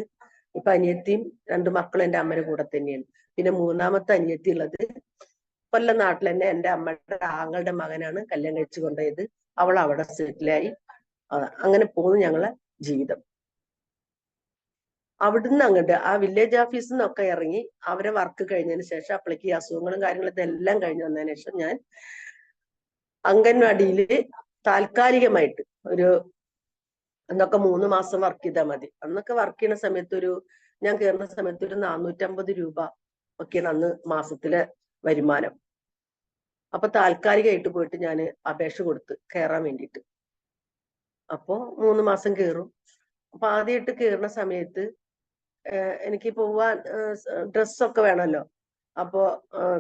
ഇപ്പൊ അനിയത്തിയും 2 മക്കളും എന്റെ അമ്മയുടെ കൂടെ തന്നെയാണ്. പിന്നെ 3-ാമത്തെ അനിയത്തി ഉള്ളത് കൊല്ലം നാട്ടിൽ തന്നെ എന്റെ അമ്മയുടെ ആങ്ങളുടെ മകനാണ് കല്യാണം കഴിച്ചു കൊണ്ടുപോയത്. അവൾ അവിടെ സെറ്റിലായി. അങ്ങനെ പോകുന്നു ഞങ്ങളെ ജീവിതം. അവിടുന്ന് അങ്ങോട്ട് ആ വില്ലേജ് ഓഫീസിൽ നിന്നൊക്കെ ഇറങ്ങി അവരെ വർക്ക് കഴിഞ്ഞതിന് ശേഷം, അപ്പോഴേക്ക് ഈ അസുഖങ്ങളും കാര്യങ്ങളും ഇതെല്ലാം കഴിഞ്ഞു വന്നതിന് ശേഷം ഞാൻ അംഗൻവാടിയില് താൽക്കാലികമായിട്ട് അന്നൊക്കെ 3 മാസം വർക്ക് ചെയ്താൽ മതി. അന്നൊക്കെ വർക്ക് ചെയ്യുന്ന സമയത്ത് ഞാൻ കയറുന്ന സമയത്ത് ഒരു 450 രൂപ ഒക്കെയാണ് അന്ന് മാസത്തിലെ വരുമാനം. അപ്പൊ താൽക്കാലികമായിട്ട് പോയിട്ട് ഞാൻ അപേക്ഷ കൊടുത്ത് കയറാൻ വേണ്ടിയിട്ട്. അപ്പോ 3 മാസം കയറും. അപ്പൊ ആദ്യമായിട്ട് കയറുന്ന സമയത്ത് എനിക്ക് പോവാൻ ഡ്രസ്സൊക്കെ വേണമല്ലോ. അപ്പോ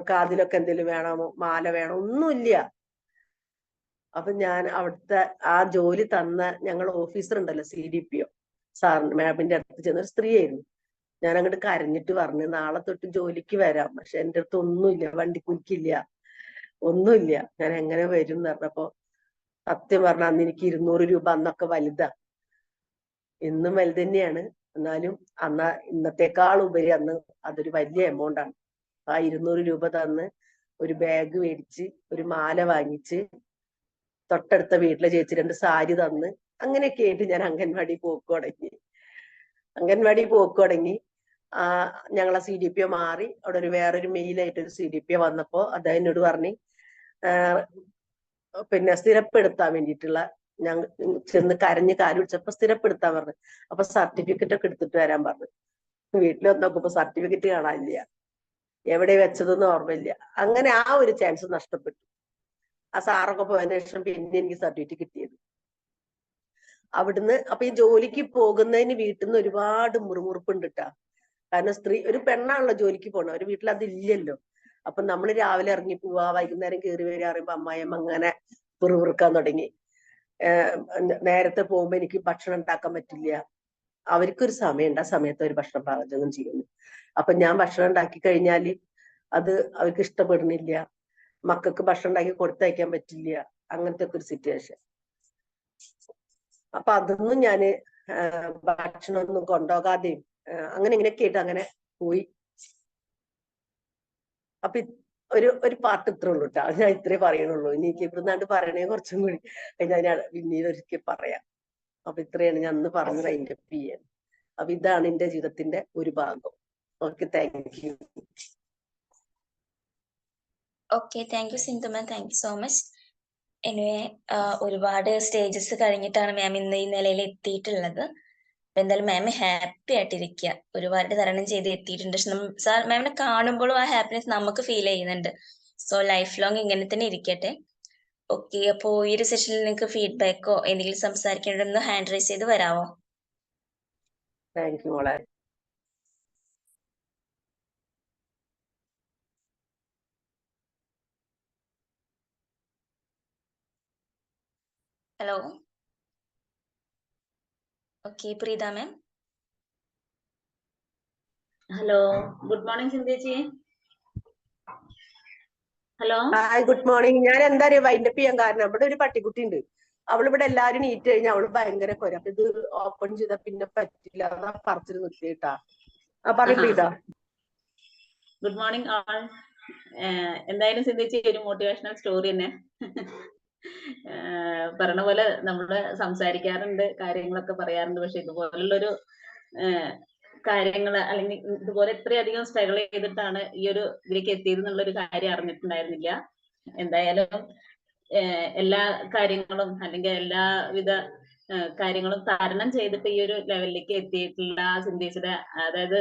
കാതിലൊക്കെ എന്തെങ്കിലും വേണമോ, മാല വേണോ, ഒന്നുമില്ല. അപ്പൊ ഞാൻ അവിടുത്തെ ആ ജോലി തന്ന ഞങ്ങൾ ഓഫീസർ ഉണ്ടല്ലോ, CDPO സാറിന്, മാമിന്റെ അടുത്ത് ചെന്ന ഒരു സ്ത്രീയായിരുന്നു. ഞാൻ അങ്ങോട്ട് കരഞ്ഞിട്ട് പറഞ്ഞു, നാളെ തൊട്ട് ജോലിക്ക് വരാം, പക്ഷെ എന്റെ അടുത്ത് ഒന്നുമില്ല, വണ്ടിക്കൂലിക്കില്ല, ഒന്നുമില്ല, ഞാൻ എങ്ങനെ വരും എന്ന് പറഞ്ഞപ്പോ, സത്യം പറഞ്ഞ അന്ന് എനിക്ക് 200 രൂപ അന്നൊക്കെ വലുതാ. ഇന്നും വലുത് തന്നെയാണ്. എന്നാലും ഇന്നത്തെക്കാൾ ഉപരി അന്ന് അതൊരു വലിയ എമൗണ്ട് ആണ്. ആ 200 രൂപ തന്ന് ഒരു ബാഗ് മേടിച്ച്, ഒരു മാല വാങ്ങിച്ച്, തൊട്ടടുത്ത വീട്ടിലെ ചേച്ചി 2 സാരി തന്ന്, അങ്ങനെയൊക്കെ ആയിട്ട് ഞാൻ അംഗൻവാടി പോക്ക് തുടങ്ങി. ഞങ്ങളെ CDPO മാറി. അവിടെ വേറൊരു മെയിലായിട്ട് ഒരു CDPO വന്നപ്പോ അദ്ദേഹം എന്നോട് പറഞ്ഞു, പിന്നെ സ്ഥിരപ്പെടുത്താൻ വേണ്ടിയിട്ടുള്ള, ഞങ്ങൾ ചെന്ന് കരഞ്ഞ് കാല് പിടിച്ചപ്പോ സ്ഥിരപ്പെടുത്താൻ പറഞ്ഞു. അപ്പൊ സർട്ടിഫിക്കറ്റ് ഒക്കെ എടുത്തിട്ട് വരാൻ പറഞ്ഞു. വീട്ടിൽ വന്ന് നോക്കുമ്പോ സർട്ടിഫിക്കറ്റ് കാണാനില്ല, എവിടെ വെച്ചതെന്ന് ഓർമ്മയില്ല. അങ്ങനെ ആ ഒരു ചാൻസ് നഷ്ടപ്പെട്ടു. ആ സാറൊക്കെ പോയതിനു ശേഷം പിന്നെ എനിക്ക് സർട്ടിഫിക്കറ്റ് കിട്ടിയത് അവിടുന്ന്. അപ്പൊ ഈ ജോലിക്ക് പോകുന്നതിന് വീട്ടിൽ നിന്ന് ഒരുപാട് മുറുമുറുപ്പുണ്ട് കേട്ടാ. കാരണം ഒരു പെണ്ണാണല്ലോ ജോലിക്ക് പോകണം, ഒരു വീട്ടിൽ അതില്ലല്ലോ. അപ്പൊ നമ്മൾ രാവിലെ ഇറങ്ങി പോവാ, വൈകുന്നേരം കയറി വരിക പറയുമ്പോ അമ്മായിയമ്മ അങ്ങനെ പിറുപിറുക്കാൻ തുടങ്ങി. നേരത്തെ പോകുമ്പോ എനിക്ക് ഭക്ഷണം ഉണ്ടാക്കാൻ പറ്റില്ല. അവർക്കൊരു സമയമുണ്ട്, ആ സമയത്ത് ഒരു ഭക്ഷണം പാചകം ചെയ്യുന്നു. അപ്പൊ ഞാൻ ഭക്ഷണം ഉണ്ടാക്കി കഴിഞ്ഞാല് അത് അവർക്ക് ഇഷ്ടപ്പെടുന്നില്ല, മക്കൾക്ക് ഭക്ഷണം ഉണ്ടാക്കി കൊടുത്തയക്കാൻ പറ്റില്ല, അങ്ങനത്തെ ഒക്കെ ഒരു സിറ്റുവേഷൻ. അപ്പൊ അതൊന്നും ഞാന് ഭക്ഷണമൊന്നും കൊണ്ടുപോകാതെയും അങ്ങനെ ഇങ്ങനെയൊക്കെ ആയിട്ട് അങ്ങനെ പോയി. അപ്പൊ ഒരു പാട്ട് ഇത്രേ ഉള്ളൂ കേട്ടോ, ഞാൻ ഇത്രേ പറയണുള്ളൂ. എനിക്ക് ഇവിടുന്നാണ്ട് പറയണേ കുറച്ചും കൂടി ഞാൻ പിന്നീട് ഒരിക്കൽ പറയാം. അപ്പൊ ഇത്രയാണ് ഞാൻ അന്ന് പറഞ്ഞത് അതിന്റെ ചെയ്യാൻ. അപ്പൊ ഇതാണ് എന്റെ ജീവിതത്തിന്റെ ഒരു ഭാഗം. Okay, thank you. Okay, thank U Sindhu ma'am, thank you so much. Anyway ഒരുപാട് സ്റ്റേജസ് കഴിഞ്ഞിട്ടാണ് മാം ഇന്ന് ഈ നിലയിൽ എത്തിയിട്ടുള്ളത്. എന്തായാലും മാം ഹാപ്പി ആയിട്ടിരിക്കുക. ഒരുപാട് തരണം ചെയ്ത് എത്തിയിട്ടുണ്ട്. സാർ മാമിനെ കാണുമ്പോഴും ആ ഹാപ്പിനെസ് നമുക്ക് ഫീൽ ചെയ്യുന്നുണ്ട്. സോ ലൈഫ് ലോങ് ഇങ്ങനെ തന്നെ ഇരിക്കട്ടെ. ഓക്കെ, അപ്പോൾ ഈ ഒരു സെഷനിൽ നിങ്ങൾക്ക് ഫീഡ്ബാക്കോ എന്തെങ്കിലും സംസാരിക്കേണ്ടതെന്ന് ഹാൻഡ് റൈസ് ചെയ്ത് വരാമോ? താങ്ക് യു മോളെ. Hello. Okay, Preetha ma'am. Hello, good morning സിന്ധേച്ചി. ഹലോ. Hi, good morning. ഞാൻ എന്താ അറിയാം വൈൻഡപ്പ് ചെയ്യാൻ കാരണം, ഇവിടെ ഒരു പട്ടിക്കുട്ടി ഉണ്ട്. അവളിവിടെ എല്ലാരും നീറ്റ് കഴിഞ്ഞാൽ അവള് ഭയങ്കര കൊര. അപ്പൊ ഇത് ഓപ്പൺ ചെയ്താ പിന്നെ പറ്റില്ല, അതാ പറിച്ചിട്ട് നിർത്തിയിട്ടാ. പറയും പ്രീത. ഗുഡ് മോർണിംഗ് ആൾ. എന്തായാലും സിന്ധേച്ചി ഒരു മോട്ടിവേഷണൽ സ്റ്റോറി തന്നെ. പറഞ്ഞ പോലെ നമ്മള് സംസാരിക്കാറുണ്ട്, കാര്യങ്ങളൊക്കെ പറയാറുണ്ട്. പക്ഷെ ഇതുപോലുള്ളൊരു കാര്യങ്ങള് അല്ലെങ്കിൽ ഇതുപോലെ ഇത്രയധികം സ്ട്രഗിൾ ചെയ്തിട്ടാണ് ഈ ഒരു ഇതിലേക്ക് എത്തിയത് എന്നുള്ളൊരു കാര്യം അറിഞ്ഞിട്ടുണ്ടായിരുന്നില്ല. എന്തായാലും എല്ലാ കാര്യങ്ങളും അല്ലെങ്കിൽ എല്ലാവിധ കാര്യങ്ങളും തരണം ചെയ്തിട്ട് ഈ ഒരു ലെവലിലേക്ക് എത്തിയിട്ടുള്ള സിന്ധേച്ചിയുടെ, അതായത്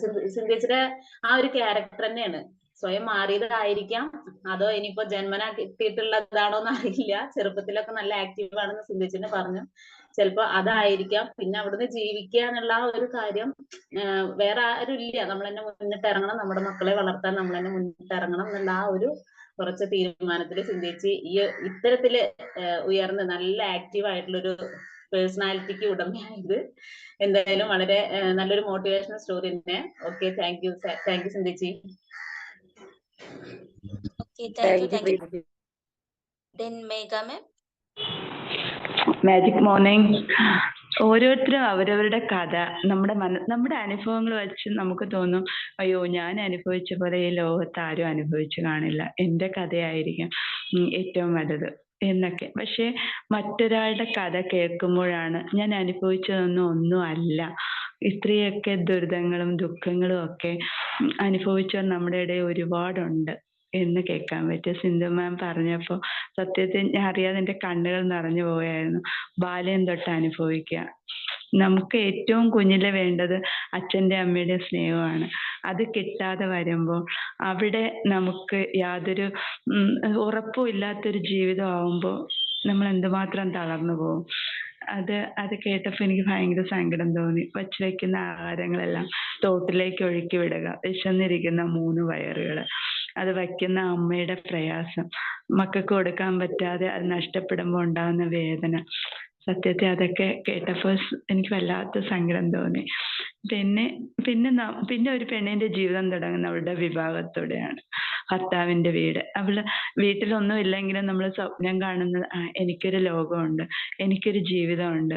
സിന്ധേച്ചിയുടെ ആ ഒരു ക്യാരക്ടർ തന്നെയാണ്. സ്വയം മാറിയതായിരിക്കാം, അതോ ഇനിയിപ്പോ ജന്മനാ കിട്ടിയിട്ടുള്ളതാണോ എന്ന് അറിയില്ല. ചെറുപ്പത്തിലൊക്കെ നല്ല ആക്റ്റീവ് ആണെന്ന് സിന്ധേച്ചിനെ പറഞ്ഞു. ചിലപ്പോ അതായിരിക്കാം. പിന്നെ അവിടുന്ന് ജീവിക്കുക എന്നുള്ള ആ ഒരു കാര്യം വേറെ ആരും ഇല്ല. നമ്മൾ തന്നെ മുന്നിട്ട് ഇറങ്ങണം, നമ്മുടെ മക്കളെ വളർത്താൻ നമ്മൾ തന്നെ മുന്നിട്ട് ഇറങ്ങണം എന്നുള്ള ആ ഒരു കുറച്ച് തീരുമാനത്തിൽ സിന്ധേച്ചി ഈ ഇത്തരത്തില് ഉയർന്ന് നല്ല ആക്റ്റീവ് ആയിട്ടുള്ളൊരു പേഴ്സണാലിറ്റിക്ക് ഉടമയായത് എന്തായാലും വളരെ നല്ലൊരു മോട്ടിവേഷണൽ സ്റ്റോറി തന്നെ. ഓക്കെ, താങ്ക് യു സിന്ധേച്ചി. Okay, thank you. Then Megha ma'am. Magic morning. ഓരോരുത്തരും അവരവരുടെ കഥ, നമ്മുടെ അനുഭവങ്ങൾ വെച്ച് നമുക്ക് തോന്നും, അയ്യോ ഞാൻ അനുഭവിച്ച പോലെ ഈ ലോകത്ത് ആരും അനുഭവിച്ചു കാണില്ല, എൻ്റെ കഥയായിരിക്കും ഏറ്റവും വലുത് എന്നൊക്കെ. പക്ഷെ മറ്റൊരാളുടെ കഥ കേൾക്കുമ്പോഴാണ് ഞാൻ അനുഭവിച്ചതൊന്നും ഒന്നും അല്ല, ഇത്രയൊക്കെ ദുരിതങ്ങളും ദുഃഖങ്ങളും ഒക്കെ അനുഭവിച്ചവർ നമ്മുടെ ഇടയിൽ ഒരുപാടുണ്ട് എന്ന് കേൾക്കാൻ പറ്റും. സിന്ധു മാം പറഞ്ഞപ്പോൾ സത്യത്തിൽ ഞാൻ അറിയാതെ എൻ്റെ കണ്ണുകൾ നിറഞ്ഞു പോയായിരുന്നു. ബാല്യം തൊട്ട് അനുഭവിക്കുക. നമുക്ക് ഏറ്റവും കുഞ്ഞിലെ വേണ്ടത് അച്ഛൻ്റെ അമ്മയുടെ സ്നേഹമാണ്. അത് കിട്ടാതെ വരുമ്പോൾ അവിടെ നമുക്ക് യാതൊരു ഉറപ്പും ഇല്ലാത്തൊരു ജീവിതം ആവുമ്പോൾ നമ്മൾ എന്തുമാത്രം തളർന്നു പോകും. അത് കേട്ടപ്പോൾ എനിക്ക് ഭയങ്കര സങ്കടം തോന്നി. വയ്ക്കുന്ന ആഹാരങ്ങളെല്ലാം തോട്ടിലേക്ക് ഒഴുക്കി വിടുക, വിശന്നിരിക്കുന്ന 3 വയറുകൾ, അത് വയ്ക്കുന്ന അമ്മയുടെ പ്രയാസം, മക്കൾക്ക് കൊടുക്കാൻ പറ്റാതെ അത് നഷ്ടപ്പെടുമ്പോൾ ഉണ്ടാകുന്ന വേദന. സത്യത്തിൽ അതൊക്കെ കേട്ടപ്പോൾ എനിക്ക് വല്ലാത്ത സങ്കടം തോന്നി. പിന്നെ ഒരു പെണ്ണിന്റെ ജീവിതം തുടങ്ങുന്ന അവളുടെ വിവാഹത്തോടെയാണ്. ഭർത്താവിന്റെ വീട്, അവള് വീട്ടിലൊന്നും ഇല്ലെങ്കിലും നമ്മൾ സ്വപ്നം കാണുന്നത് എനിക്കൊരു ലോകമുണ്ട്, എനിക്കൊരു ജീവിതമുണ്ട്,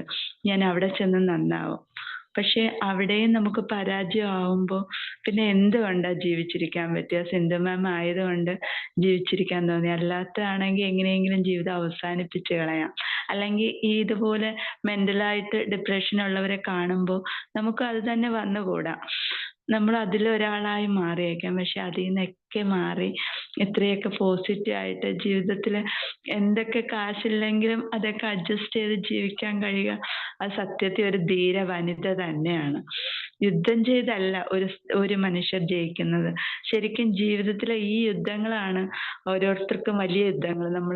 ഞാൻ അവിടെ ചെന്ന് നന്നാവും. പക്ഷെ അവിടെയും നമുക്ക് പരാജയമാവുമ്പോൾ പിന്നെ എന്തുകൊണ്ടാ ജീവിച്ചിരിക്കാൻ പറ്റുക? സിന്ധു മാം ആയതുകൊണ്ട് ജീവിച്ചിരിക്കാൻ തോന്നി. അല്ലാത്തതാണെങ്കിൽ എങ്ങനെയെങ്കിലും ജീവിതം അവസാനിപ്പിച്ച് കളയാം. അല്ലെങ്കിൽ ഇതുപോലെ മെന്റലായിട്ട് ഡിപ്രഷൻ ഉള്ളവരെ കാണുമ്പോൾ നമുക്ക് അത് തന്നെ വന്നുകൂടാ. നമ്മൾ അതിലൊരാളായി മാറിയേക്കാം. പക്ഷെ അതിൽ നിന്നൊക്കെ മാറി എത്രയൊക്കെ പോസിറ്റീവ് ആയിട്ട് ജീവിതത്തിൽ എന്തൊക്കെ കാശില്ലെങ്കിലും അതൊക്കെ അഡ്ജസ്റ്റ് ചെയ്ത് ജീവിക്കാൻ കഴിയുക, അത് സത്യത്തിൽ ഒരു ധീര വനിത തന്നെയാണ്. യുദ്ധം ചെയ്തല്ല ഒരു മനുഷ്യർ ജയിക്കുന്നത്. ശരിക്കും ജീവിതത്തിലെ ഈ യുദ്ധങ്ങളാണ് ഓരോരുത്തർക്കും വലിയ യുദ്ധങ്ങൾ. നമ്മൾ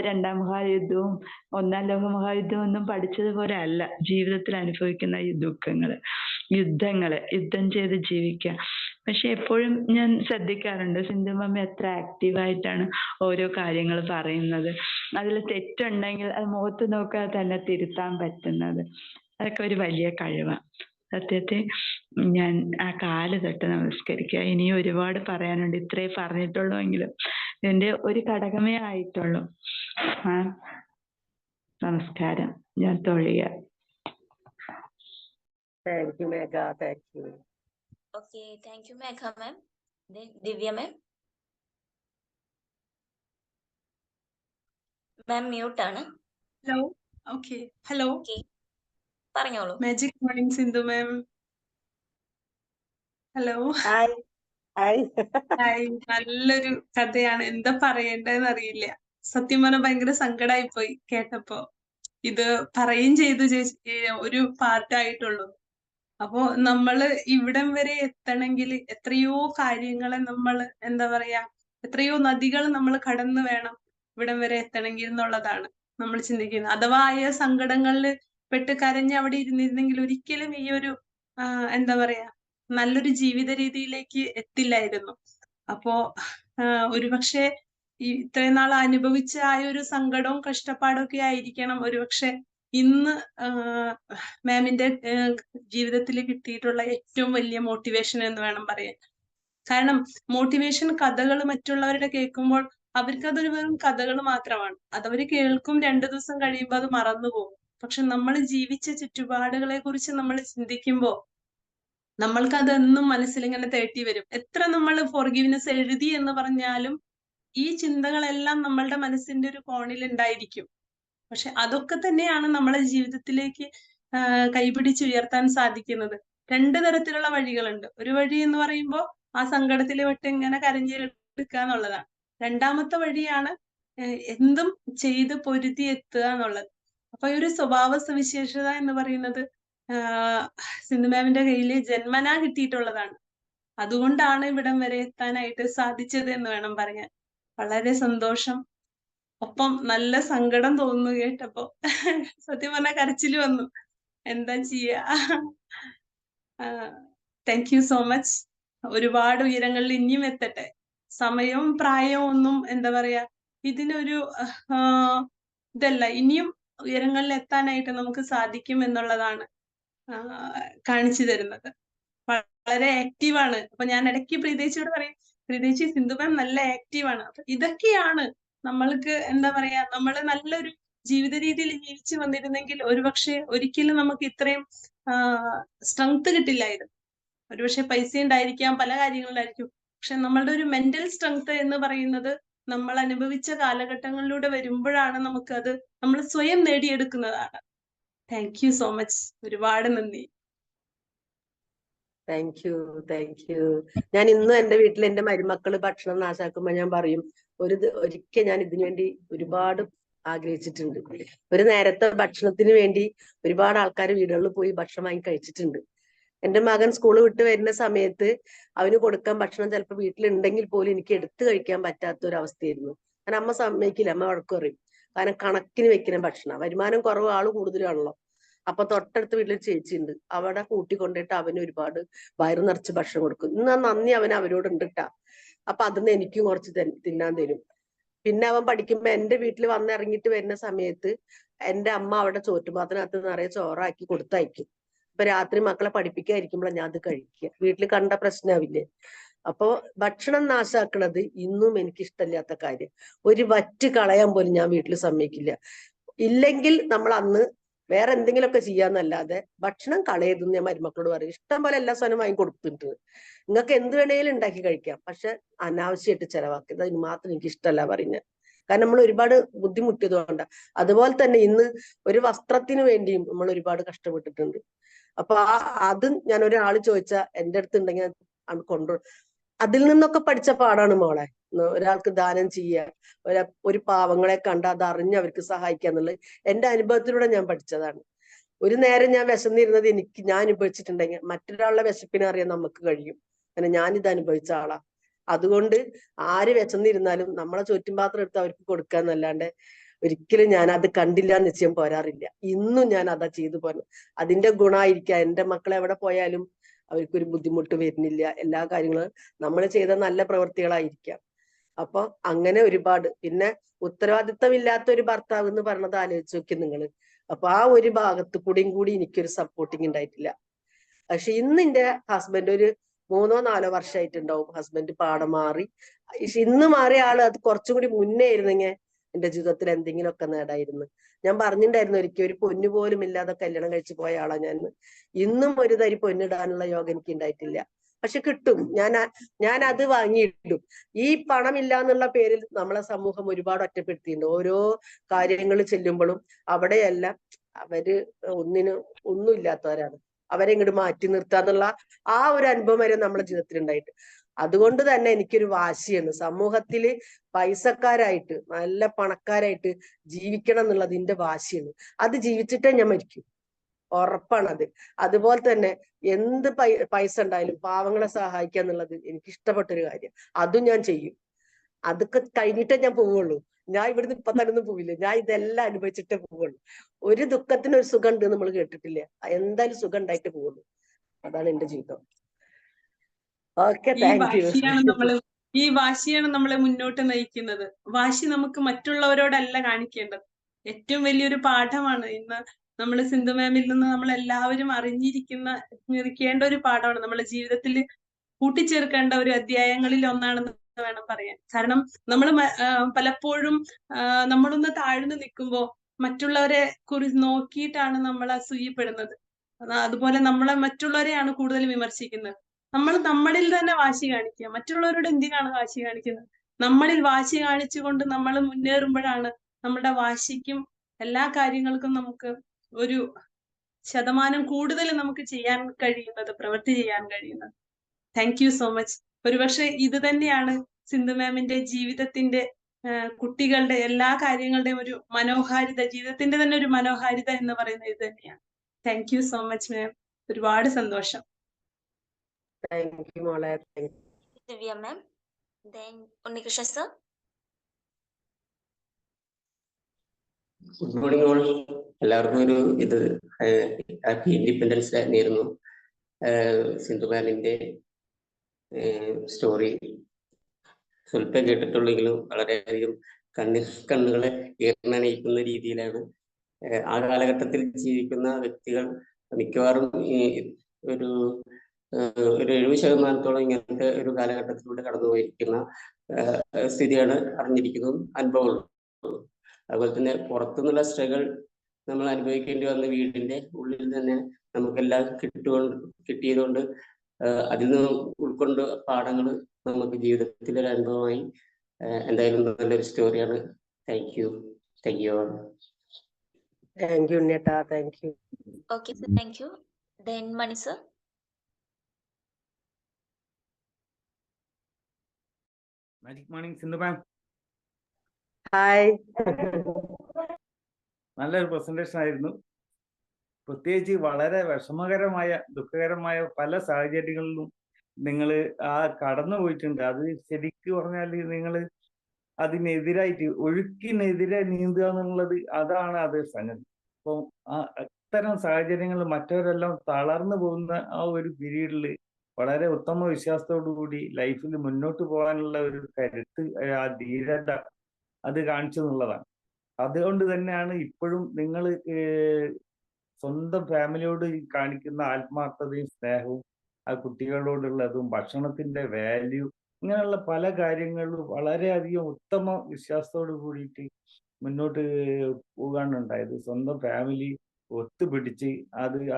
2ാം മഹായുദ്ധവും 1ാം ലോക മഹായുദ്ധവും ഒന്നും പഠിച്ചതുപോലെ അല്ല ജീവിതത്തിൽ അനുഭവിക്കുന്ന ഈ യുദ്ധം ചെയ്ത് ജീവിക്കുക. പക്ഷെ എപ്പോഴും ഞാൻ ശ്രദ്ധിക്കാറുണ്ട് സിന്ധു മാം എത്ര ആക്റ്റീവായിട്ടാണ് ഓരോ കാര്യങ്ങൾ പറയുന്നത്. അതിൽ തെറ്റുണ്ടെങ്കിൽ അത് മുഖത്ത് നോക്കാതെ തന്നെ തിരുത്താൻ പറ്റുന്നത്, അതൊക്കെ ഒരു വലിയ കഴിവാണ്. സത്യത്തിൽ ഞാൻ ആ കാല് തൊട്ട് നമസ്കരിക്കുക. ഇനിയും ഒരുപാട് പറയാനുണ്ട്. ഇത്രേ പറഞ്ഞിട്ടുള്ളൂ എങ്കിലും ഇതിന്റെ ഒരു ഘടകമേ ആയിട്ടുള്ളൂ. നമസ്കാരം. ഞാൻ തൊഴിയ. Thank you Megha, thank you. Okay, thank you Megha ma'am. Divya ma'am. Ma'am മ്യൂട്ടാണ്. ഹലോ. Okay, hello. പറഞ്ഞോളൂ. Magic morning Sindhu ma'am. Hello. Hi hi. Hi. നല്ലൊരു കഥയാണ്. എന്താ പറയേണ്ടതെന്ന് അറിയില്ല. സത്യം പറഞ്ഞാൽ ഭയങ്കര സങ്കടമായി പോയി കേട്ടപ്പോ. ഇത് പറയുകയും ചെയ്തു ചേച്ചി, ഒരു പാർട്ടായിട്ടുള്ളൂ. അപ്പോ നമ്മള് ഇവിടം വരെ എത്തണമെങ്കിൽ എത്രയോ കാര്യങ്ങളെ നമ്മൾ എന്താ പറയാ, എത്രയോ നദികൾ നമ്മൾ കടന്നു വേണം ഇവിടം വരെ എത്തണമെങ്കിൽ എന്നുള്ളതാണ് നമ്മൾ ചിന്തിക്കുന്നത്. അഥവാ ആ സങ്കടങ്ങളിൽ പെട്ട് കരഞ്ഞ് അവിടെ ഇരുന്നിരുന്നെങ്കിൽ ഒരിക്കലും ഈ ഒരു എന്താ പറയാ, നല്ലൊരു ജീവിത രീതിയിലേക്ക് എത്തില്ലായിരുന്നു. അപ്പോ ഒരുപക്ഷെ ഈ ഇത്രയും നാൾ അനുഭവിച്ച ആ ഒരു സങ്കടവും കഷ്ടപ്പാടും ഒക്കെ ആയിരിക്കണം ഒരുപക്ഷെ ഇന്ന് മാമിന്റെ ജീവിതത്തിൽ കിട്ടിയിട്ടുള്ള ഏറ്റവും വലിയ മോട്ടിവേഷൻ എന്ന് വേണം പറയാൻ. കാരണം മോട്ടിവേഷൻ കഥകൾ മറ്റുള്ളവരുടെ കേൾക്കുമ്പോൾ അവർക്ക് അതൊരു വെറും കഥകൾ മാത്രമാണ്. അതവര് കേൾക്കും, 2 ദിവസം കഴിയുമ്പോൾ അത് മറന്നുപോകും. പക്ഷെ നമ്മൾ ജീവിച്ച ചുറ്റുപാടുകളെ കുറിച്ച് നമ്മൾ ചിന്തിക്കുമ്പോൾ നമ്മൾക്ക് അതെന്നും മനസ്സിലിങ്ങനെ തേട്ടി വരും. എത്ര നമ്മൾ ഫോർഗീവ്നെസ് എഴുതി എന്ന് പറഞ്ഞാലും ഈ ചിന്തകളെല്ലാം നമ്മളുടെ മനസ്സിന്റെ ഒരു കോണിൽ ഉണ്ടായിരിക്കും. പക്ഷെ അതൊക്കെ തന്നെയാണ് നമ്മളെ ജീവിതത്തിലേക്ക് കൈപിടിച്ചുയർത്താൻ സാധിക്കുന്നത്. 2 തരത്തിലുള്ള വഴികളുണ്ട്. ഒരു വഴി എന്ന് പറയുമ്പോൾ ആ സങ്കടത്തിൽ വിട്ട് ഇങ്ങനെ കരഞ്ഞെടുക്കുക എന്നുള്ളതാണ്. രണ്ടാമത്തെ വഴിയാണ് എന്തും ചെയ്ത് പൊരുതി എത്തുക എന്നുള്ളത്. അപ്പൊ ഈ ഒരു സ്വഭാവ സവിശേഷത എന്ന് പറയുന്നത് സിന്ധു മാമിന്റെ കയ്യില് ജന്മനാ കിട്ടിയിട്ടുള്ളതാണ്. അതുകൊണ്ടാണ് ഇവിടം വരെ എത്താനായിട്ട് സാധിച്ചത് എന്ന് വേണം പറയാൻ. വളരെ സന്തോഷം. ഒപ്പം നല്ല സങ്കടം തോന്നുന്നു കേട്ടപ്പോ. സത്യം പറഞ്ഞാൽ കരച്ചില് വന്നു. എന്താ ചെയ്യാ. Thank you so much. ഒരുപാട് ഉയരങ്ങളിൽ ഇനിയും എത്തട്ടെ. സമയവും പ്രായവും ഒന്നും എന്താ പറയാ ഇതിനൊരു ഇതല്ല. ഇനിയും ഉയരങ്ങളിൽ എത്താനായിട്ട് നമുക്ക് സാധിക്കും എന്നുള്ളതാണ് കാണിച്ചു തരുന്നത്. വളരെ ആക്റ്റീവാണ്. അപ്പൊ ഞാൻ ഇടയ്ക്ക് പ്രീതേച്ചിയോട് പറയും, പ്രീതേച്ചി സിന്ധു മാം നല്ല ആക്റ്റീവാണ്. അപ്പൊ ഇതൊക്കെയാണ് നമ്മൾക്ക് എന്താ പറയാ, നമ്മള് നല്ലൊരു ജീവിത രീതിയിൽ ജീവിച്ചു വന്നിരുന്നെങ്കിൽ ഒരുപക്ഷെ ഒരിക്കലും നമുക്ക് ഇത്രയും സ്ട്രെങ്ത് കിട്ടില്ലായിരുന്നു. ഒരുപക്ഷെ പൈസ ഉണ്ടായിരിക്കാം, പല കാര്യങ്ങളിലായിരിക്കും. പക്ഷെ നമ്മളുടെ ഒരു മെന്റൽ സ്ട്രെങ്ത് എന്ന് പറയുന്നത് നമ്മൾ അനുഭവിച്ച കാലഘട്ടങ്ങളിലൂടെ വരുമ്പോഴാണ് നമുക്കത് നമ്മൾ സ്വയം നേടിയെടുക്കുന്നതാണ്. Thank you so much. ഒരുപാട് നന്ദി. Thank you. ഞാൻ ഇന്നും എന്റെ വീട്ടിൽ എന്റെ മരുമക്കള് ഭക്ഷണം നാശാക്കുമ്പോ ഞാൻ പറയും, ഒരിക്കൽ ഞാൻ ഇതിനു വേണ്ടി ഒരുപാട് ആഗ്രഹിച്ചിട്ടുണ്ട്. ഒരു നേരത്തെ ഭക്ഷണത്തിന് വേണ്ടി ഒരുപാട് ആൾക്കാർ വീടുകളിൽ പോയി ഭക്ഷണം വാങ്ങി കഴിച്ചിട്ടുണ്ട്. എന്റെ മകൻ സ്കൂൾ വിട്ട് വരുന്ന സമയത്ത് അവന് കൊടുക്കാൻ ഭക്ഷണം ചിലപ്പോൾ വീട്ടിലുണ്ടെങ്കിൽ പോലും എനിക്ക് എടുത്തു കഴിക്കാൻ പറ്റാത്ത ഒരു അവസ്ഥയായിരുന്നു. കാരണം അമ്മ സമ്മതിക്കില്ല, അമ്മ വഴക്ക് പറയും. കാരണം കണക്കിന് വെക്കുന്ന ഭക്ഷണം, വരുമാനം കുറവ്, ആള് കൂടുതലാണല്ലോ. അപ്പൊ തൊട്ടടുത്ത വീട്ടിൽ ചേച്ചിയുണ്ട്, അവിടെ കൂട്ടിക്കൊണ്ടിട്ട് അവന് ഒരുപാട് വയറു നിറച്ച് ഭക്ഷണം കൊടുക്കും. ഇന്ന് നന്ദി അവരോട് ഉണ്ടിട്ടാ. അപ്പൊ അതിന്ന് എനിക്കും കുറച്ച് തിന്നാൻ തരും. പിന്നെ അവൻ പഠിക്കുമ്പോ എന്റെ വീട്ടിൽ വന്നിറങ്ങിയിട്ട് വരുന്ന സമയത്ത് എന്റെ അമ്മ അവിടെ ചോറ്റുപാത്രത്തിനകത്ത് നിറയെ ചോറാക്കി കൊടുത്തയക്കും. ഇപ്പൊ രാത്രി മക്കളെ പഠിപ്പിക്കാതിരിക്കുമ്പോഴാണ് ഞാൻ അത് കഴിക്കുക. വീട്ടിൽ കണ്ട പ്രശ്നമാവില്ലേ. അപ്പോ ഭക്ഷണം നാശാക്കണത് ഇന്നും എനിക്ക് ഇഷ്ടമില്ലാത്ത കാര്യം. ഒരു വറ്റ് കളയാൻ പോലും ഞാൻ വീട്ടിൽ സമ്മതിക്കില്ല. ഇല്ലെങ്കിൽ നമ്മൾ അന്ന് വേറെ എന്തെങ്കിലുമൊക്കെ ചെയ്യാന്നല്ലാതെ ഭക്ഷണം കളയരുതെന്ന് ഞാൻ മരുമക്കളോട് പറയും. ഇഷ്ടം പോലെ എല്ലാ സാധനവും വാങ്ങി കൊടുത്തിട്ടുണ്ട്. നിങ്ങൾക്ക് എന്ത് വേണേലും ഉണ്ടാക്കി കഴിക്കാം, പക്ഷെ അനാവശ്യമായിട്ട് ചെലവാക്കിയത് അതിന് മാത്രം എനിക്ക് ഇഷ്ടമല്ല പറയുന്നത്. കാരണം നമ്മൾ ഒരുപാട് ബുദ്ധിമുട്ടിയത് കൊണ്ടാ. അതുപോലെ തന്നെ ഇന്ന് ഒരു വസ്ത്രത്തിന് വേണ്ടിയും നമ്മൾ ഒരുപാട് കഷ്ടപ്പെട്ടിട്ടുണ്ട്. അപ്പൊ അത് ഞാൻ ഒരാൾ ചോദിച്ചാ എന്റെ അടുത്ത് ഉണ്ടെങ്കിൽ കൊണ്ടു അതിൽ നിന്നൊക്കെ പഠിച്ച പാടാണ് മോളെ. ഒരാൾക്ക് ദാനം ചെയ്യുക, ഒരു പാവങ്ങളെ കണ്ട് അത് അറിഞ്ഞ് അവർക്ക് സഹായിക്കുക എന്നുള്ളത് എന്റെ അനുഭവത്തിലൂടെ ഞാൻ പഠിച്ചതാണ്. ഒരു നേരം ഞാൻ വിശന്നിരുന്നത് ഞാൻ അനുഭവിച്ചിട്ടുണ്ടെങ്കിൽ മറ്റൊരാളുടെ വിശപ്പിനെ അറിയാൻ നമുക്ക് കഴിയും. അങ്ങനെ ഞാനിത് അനുഭവിച്ച ആളാ. അതുകൊണ്ട് ആര് വിശന്നിരുന്നാലും നമ്മളെ ചുറ്റുപാത്രം എടുത്ത് അവർക്ക് കൊടുക്കുക എന്നല്ലാണ്ട് ഒരിക്കലും ഞാൻ അത് കണ്ടില്ല എന്ന് നിശ്ചയം പോരാറില്ല. ഇന്നും ഞാൻ അതാ ചെയ്തു പോരുന്നത്. അതിന്റെ ഗുണമായിരിക്കാം എന്റെ മക്കൾ എവിടെ പോയാലും അവർക്കൊരു ബുദ്ധിമുട്ട് വരുന്നില്ല. എല്ലാ കാര്യങ്ങളും നമ്മൾ ചെയ്ത നല്ല പ്രവൃത്തികളായിരിക്കാം. അപ്പൊ അങ്ങനെ ഒരുപാട്. പിന്നെ ഉത്തരവാദിത്തമില്ലാത്ത ഒരു ഭർത്താവ് എന്ന് പറഞ്ഞത് ആലോചിച്ച് നോക്കി നിങ്ങള്. അപ്പൊ ആ ഒരു ഭാഗത്ത് കൂടിയും കൂടി എനിക്കൊരു സപ്പോർട്ടിങ് ഉണ്ടായിട്ടില്ല. പക്ഷെ ഇന്ന് എന്റെ ഹസ്ബൻഡ് ഒരു 3-4 വർഷമായിട്ടുണ്ടാവും ഹസ്ബൻഡ് പാഠം മാറി. ഇന്ന് മാറിയ ആള് അത് കുറച്ചും കൂടി മുന്നേ ആയിരുന്നെങ്കിൽ എന്റെ ജീവിതത്തിൽ എന്തെങ്കിലുമൊക്കെ നേടായിരുന്നു. ഞാൻ പറഞ്ഞിട്ടുണ്ടായിരുന്നു, ഒരിക്കൽ ഒരു പൊന്നു പോലും ഇല്ലാതെ കല്യാണം കഴിച്ചു പോയ ആളാ ഞാൻ. ഇന്നും ഒരു തരി പൊന്നിടാനുള്ള യോഗം എനിക്ക് ഉണ്ടായിട്ടില്ല. പക്ഷെ കിട്ടും. ഞാൻ അത് വാങ്ങിയിടും. ഈ പണമില്ല എന്നുള്ള പേരിൽ നമ്മളെ സമൂഹം ഒരുപാട് ഒറ്റപ്പെടുത്തിയിട്ടുണ്ട്. ഓരോ കാര്യങ്ങൾ ചെല്ലുമ്പോഴും അവിടെയെല്ലാം അവര് ഒന്നിനും ഒന്നുമില്ലാത്തവരാണ്. അവരെ ഇങ്ങോട്ട് മാറ്റി നിർത്തുക എന്നുള്ള ആ ഒരു അനുഭവം വരെ നമ്മുടെ ജീവിതത്തിൽ ഉണ്ടായിട്ട്. അതുകൊണ്ട് തന്നെ എനിക്കൊരു വാശിയാണ് സമൂഹത്തില് പൈസക്കാരായിട്ട് നല്ല പണക്കാരായിട്ട് ജീവിക്കണം എന്നുള്ളത് എന്റെ വാശിയാണ്. അത് ജീവിച്ചിട്ടേ ഞാൻ മരിക്കും, ഉറപ്പാണത്. അതുപോലെ തന്നെ എന്ത് പൈസ ഉണ്ടായാലും പാവങ്ങളെ സഹായിക്കുക എന്നുള്ളത് എനിക്ക് ഇഷ്ടപ്പെട്ടൊരു കാര്യം, അതും ഞാൻ ചെയ്യും. അതൊക്കെ കഴിഞ്ഞിട്ടേ ഞാൻ പോവുള്ളൂ. ഞാൻ ഇവിടുന്ന് ഇപ്പൊ തന്നെ ഒന്നും പോവില്ല, ഞാൻ ഇതെല്ലാം അനുഭവിച്ചിട്ടേ പോവുള്ളൂ. ഒരു ദുഃഖത്തിന് ഒരു സുഖം ഉണ്ട് നമ്മൾ കേട്ടിട്ടില്ല, എന്തായാലും സുഖം ഉണ്ടായിട്ട് പോവുള്ളൂ. അതാണ് എന്റെ ജീവിതം. Okay, thank U. ഈ വാശിയാണ് നമ്മളെ മുന്നോട്ട് നയിക്കുന്നത്. വാശി നമുക്ക് മറ്റുള്ളവരോടല്ല കാണിക്കേണ്ടത്. ഏറ്റവും വലിയൊരു പാഠമാണ് ഇന്ന് നമ്മൾ സിന്ധു മാമിൽ നിന്ന് നമ്മൾ എല്ലാവരും അറിഞ്ഞിരിക്കേണ്ട ഒരു പാഠമാണ്. നമ്മുടെ ജീവിതത്തിൽ കൂട്ടിച്ചേർക്കേണ്ട ഒരു അധ്യായങ്ങളിൽ ഒന്നാണെന്ന് വേണം പറയാൻ. കാരണം നമ്മൾ പലപ്പോഴും നമ്മളൊന്ന് താഴ്ന്നു നിൽക്കുമ്പോ മറ്റുള്ളവരെ കുറിച്ച് നോക്കിയിട്ടാണ് നമ്മൾ അസൂയപ്പെടുന്നത്. അതുപോലെ നമ്മളെ മറ്റുള്ളവരെയാണ് കൂടുതൽ വിമർശിക്കുന്നത്. നമ്മൾ നമ്മളിൽ തന്നെ വാശി കാണിക്കുക, മറ്റുള്ളവരോട് എന്തിനാണ് വാശി കാണിക്കുന്നത്? നമ്മളിൽ വാശി കാണിച്ചുകൊണ്ട് നമ്മൾ മുന്നേറുമ്പോഴാണ് നമ്മുടെ വാശിക്കും എല്ലാ കാര്യങ്ങൾക്കും നമുക്ക് ഒരു ശതമാനം കൂടുതൽ നമുക്ക് ചെയ്യാൻ കഴിയുന്നത്, പ്രവൃത്തി ചെയ്യാൻ കഴിയുന്നത്. Thank you so much. ഒരുപക്ഷെ ഇത് തന്നെയാണ് സിന്ധു മാമിന്റെ ജീവിതത്തിന്റെ കുട്ടികളുടെ എല്ലാ കാര്യങ്ങളുടെയും ഒരു മനോഹാരിത, ജീവിതത്തിന്റെ തന്നെ ഒരു മനോഹാരിത എന്ന് പറയുന്നത് ഇത് തന്നെയാണ്. താങ്ക് യു സോ മച്ച് മാം. ഒരുപാട് സന്തോഷം. താങ്ക് യു മോളെ. ദിവ്യ മാം, then Unnikrishnan sir. Good morning all. എല്ലാവർക്കും ഒരു ഹാപ്പി ഇൻഡിപെൻഡൻസ് ഡേ നേരുന്നു. സിന്ധു മാമിന്റെ സ്റ്റോറി സ്വല്പം കേട്ടിട്ടുള്ളെങ്കിലും വളരെയധികം കണ്ണുകളെ ഈർന്നണിയിക്കുന്ന രീതിയിലാണ്. ആ കാലഘട്ടത്തിൽ ജീവിക്കുന്ന വ്യക്തികൾ മിക്കവാറും ഒരു 70% ഇങ്ങനത്തെ ഒരു കാലഘട്ടത്തിലൂടെ കടന്നുപോയിരിക്കുന്ന സ്ഥിതിയാണ് അറിഞ്ഞിരിക്കുന്നതും അനുഭവമുള്ളതും. അതുപോലെ തന്നെ പുറത്തുനിന്നുള്ള സ്ട്രഗിൾ നമ്മൾ അനുഭവിക്കേണ്ടി വന്ന വീടിന്റെ ഉള്ളിൽ തന്നെ നമുക്കെല്ലാം കിട്ടിയതുകൊണ്ട് അതിൽ നിന്ന് ഉൾക്കൊണ്ട് പാഠങ്ങൾ നമുക്ക് ജീവിതത്തിലെ ഒരു അനുഭവമായി. എന്തായാലും നല്ലൊരു സ്റ്റോറിയാണ്. Thank you. Thank you all. Thank you ഉണ്ണിയേട്ടാ. Thank you. Okay sir, thank you. then Mani sir. Magic morning Sindhu ma'am. Hi. നല്ലൊരു പ്രസന്റേഷൻ ആയിരുന്നു. പ്രത്യേകിച്ച് വളരെ വിഷമകരമായ ദുഃഖകരമായ പല സാഹചര്യങ്ങളിലും നിങ്ങൾ കടന്നു പോയിട്ടുണ്ട്. അത് ശരിക്കും പറഞ്ഞാൽ നിങ്ങൾ അതിനെതിരായിട്ട് ഒഴുക്കിനെതിരെ നീന്തുക എന്നുള്ളത് അതാണ് അത് സംഗതി. അപ്പം അത്തരം സാഹചര്യങ്ങളിൽ മറ്റവരെല്ലാം തളർന്നു പോകുന്ന ആ ഒരു പീരീഡിൽ വളരെ ഉത്തമ വിശ്വാസത്തോടു കൂടി ലൈഫിൽ മുന്നോട്ട് പോകാനുള്ള ഒരു കരുത്ത്, ആ ധീരത അത് കാണിച്ചു എന്നുള്ളതാണ്. അതുകൊണ്ട് തന്നെയാണ് ഇപ്പോഴും നിങ്ങൾ സ്വന്തം ഫാമിലിയോട് കാണിക്കുന്ന ആത്മാർത്ഥതയും സ്നേഹവും ആ കുട്ടികളോടുള്ളതും ഭക്ഷണത്തിന്റെ വാല്യൂ ഇങ്ങനെയുള്ള പല കാര്യങ്ങളിലും വളരെയധികം ഉത്തമ വിശ്വാസത്തോട് കൂടിയിട്ട് മുന്നോട്ട് പോകാനുണ്ടായത്. സ്വന്തം ഫാമിലി ഒത്തുപിടിച്ച്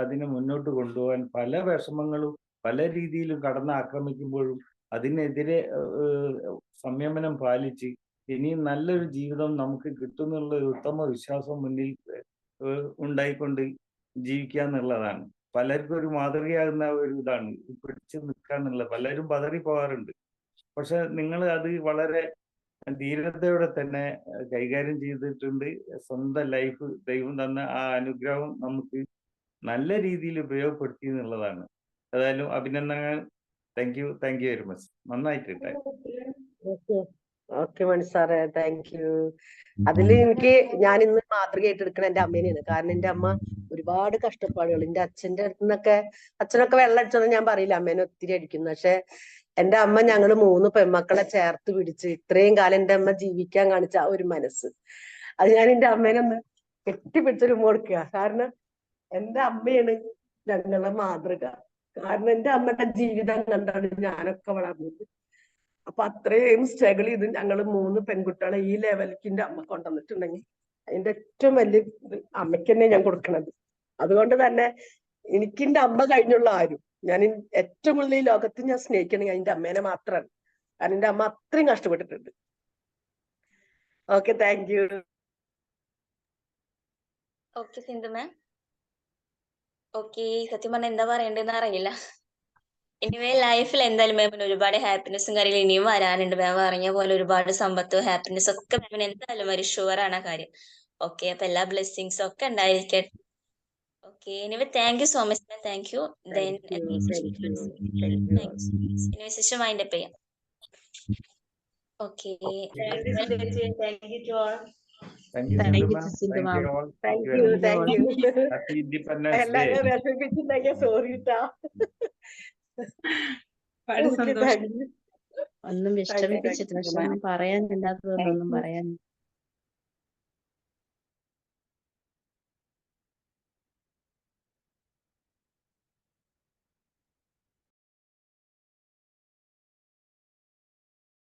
അതിനെ മുന്നോട്ട് കൊണ്ടുപോകാൻ പല വിഷമങ്ങളും പല രീതിയിലും ആക്രമിക്കുമ്പോഴും അതിനെതിരെ സംയമനം പാലിച്ച് ഇനിയും നല്ലൊരു ജീവിതം നമുക്ക് കിട്ടുന്നുള്ള ഒരു ഉത്തമ വിശ്വാസം മുന്നിൽ ഉണ്ടായിക്കൊണ്ട് ജീവിക്കുക എന്നുള്ളതാണ്. പലർക്കും ഒരു മാതൃകയാകുന്ന ഒരു ഇതാണ് പിടിച്ചു നിൽക്കുക എന്നുള്ളത്. പലരും പതറി പോകാറുണ്ട്. പക്ഷെ നിങ്ങൾ അത് വളരെ ധീരതയോടെ തന്നെ കൈകാര്യം ചെയ്തിട്ടുണ്ട്. സ്വന്തം ലൈഫ് ദൈവം തന്ന ആ അനുഗ്രഹം നമുക്ക് നല്ല രീതിയിൽ ഉപയോഗപ്പെടുത്തി എന്നുള്ളതാണ്. ഏതായാലും അഭിനന്ദനങ്ങൾ. Thank you very much. നന്നായിട്ടുണ്ട്. ഓക്കെ മണി സാറേ, താങ്ക് യു. അതിൽ ഞാൻ ഇന്ന് മാതൃകയായിട്ട് എടുക്കണ എന്റെ അമ്മേനെയാണ്. കാരണം എന്റെ അമ്മ ഒരുപാട് കഷ്ടപ്പാടുകൾ എന്റെ അച്ഛന്റെ അടുത്ത് നിന്നൊക്കെ, അച്ഛനൊക്കെ വെള്ളം അടിച്ചൊന്നും ഞാൻ പറയില്ല, അമ്മേനെ ഒത്തിരി അടിക്കുന്നു. പക്ഷെ എന്റെ അമ്മ ഞങ്ങള് 3 പെൺമക്കളെ ചേർത്ത് പിടിച്ച് ഇത്രയും കാലം എന്റെ അമ്മ ജീവിക്കാൻ കാണിച്ച ആ ഒരു മനസ്സ്, അത് ഞാൻ എന്റെ അമ്മേനെ ഒന്ന് കെട്ടിപ്പിടിച്ചൊരു കൊടുക്കുക. കാരണം എന്റെ അമ്മയാണ് ഞങ്ങളെ മാതൃക. കാരണം എന്റെ അമ്മയുടെ ജീവിതം കണ്ടാണ് ഞാനൊക്കെ വളർന്നത്. അപ്പൊ അത്രയും സ്ട്രഗിൾ ചെയ്ത് ഞങ്ങള് 3 പെൺകുട്ടികളെ ഈ ലെവലിലേക്ക് എന്റെ അമ്മ കൊണ്ടുവന്നിട്ടുണ്ടെങ്കിൽ അതിന്റെ ഏറ്റവും വലിയ അമ്മയ്ക്ക് തന്നെ ഞാൻ കൊടുക്കണത്. അതുകൊണ്ട് തന്നെ എനിക്ക് എന്റെ അമ്മ കഴിഞ്ഞുള്ള ആരും, ഞാൻ ഏറ്റവും കൂടുതൽ ഈ ലോകത്ത് ഞാൻ സ്നേഹിക്കണമെങ്കിൽ എന്റെ അമ്മേനെ മാത്രമാണ്. കാരണം എന്റെ അമ്മ അത്രയും കഷ്ടപ്പെട്ടിട്ടുണ്ട്. Okay, thank you. Okay Sindhu ma'am. Okay, സത്യം പറഞ്ഞാൽ എന്താ പറയണ്ടെന്ന് അറിയില്ല. എനിവേ ലൈഫിൽ എന്തായാലും മാമിന് ഒരുപാട് ഹാപ്പിനെസ്സും കാര്യങ്ങളും ഇനിയും വരാനുണ്ട്. മാം പറഞ്ഞ പോലെ ഒരുപാട് സമ്പത്തും ഹാപ്പിനെസ്സും ഒക്കെ മാമിന് എന്തായാലും ഒരു ഷുവർ ആണ് ആ കാര്യം. ഓക്കെ, അപ്പൊ എല്ലാ ബ്ലെസ്സിങ്സും ഒക്കെ ഉണ്ടായിരിക്കട്ടെ. Okay, anyway thank you so much ma'am. Thank you. Then session wind up ചെയ്യാം. ഓക്കെ, താങ്ക് യു ചേച്ചി. Thank you to all. Thank you, Thank Sindhu you, ma'am. Sindhu Thank ma'am. you all. Thank very you much. Thank you. Happy Independence Day. എല്ലാരും വിഷമിപ്പിച്ചിട്ടുണ്ടെങ്കിൽ sorry ട്ടാ. ഒരുപാട് okay, സന്തോഷം. Thank you. ഒന്നും വിഷമിപ്പിച്ചിട്ടില്ല. പക്ഷെ ഒന്നും പറയാനില്ലാത്തതുകൊണ്ടൊന്നും you. പറയാൻ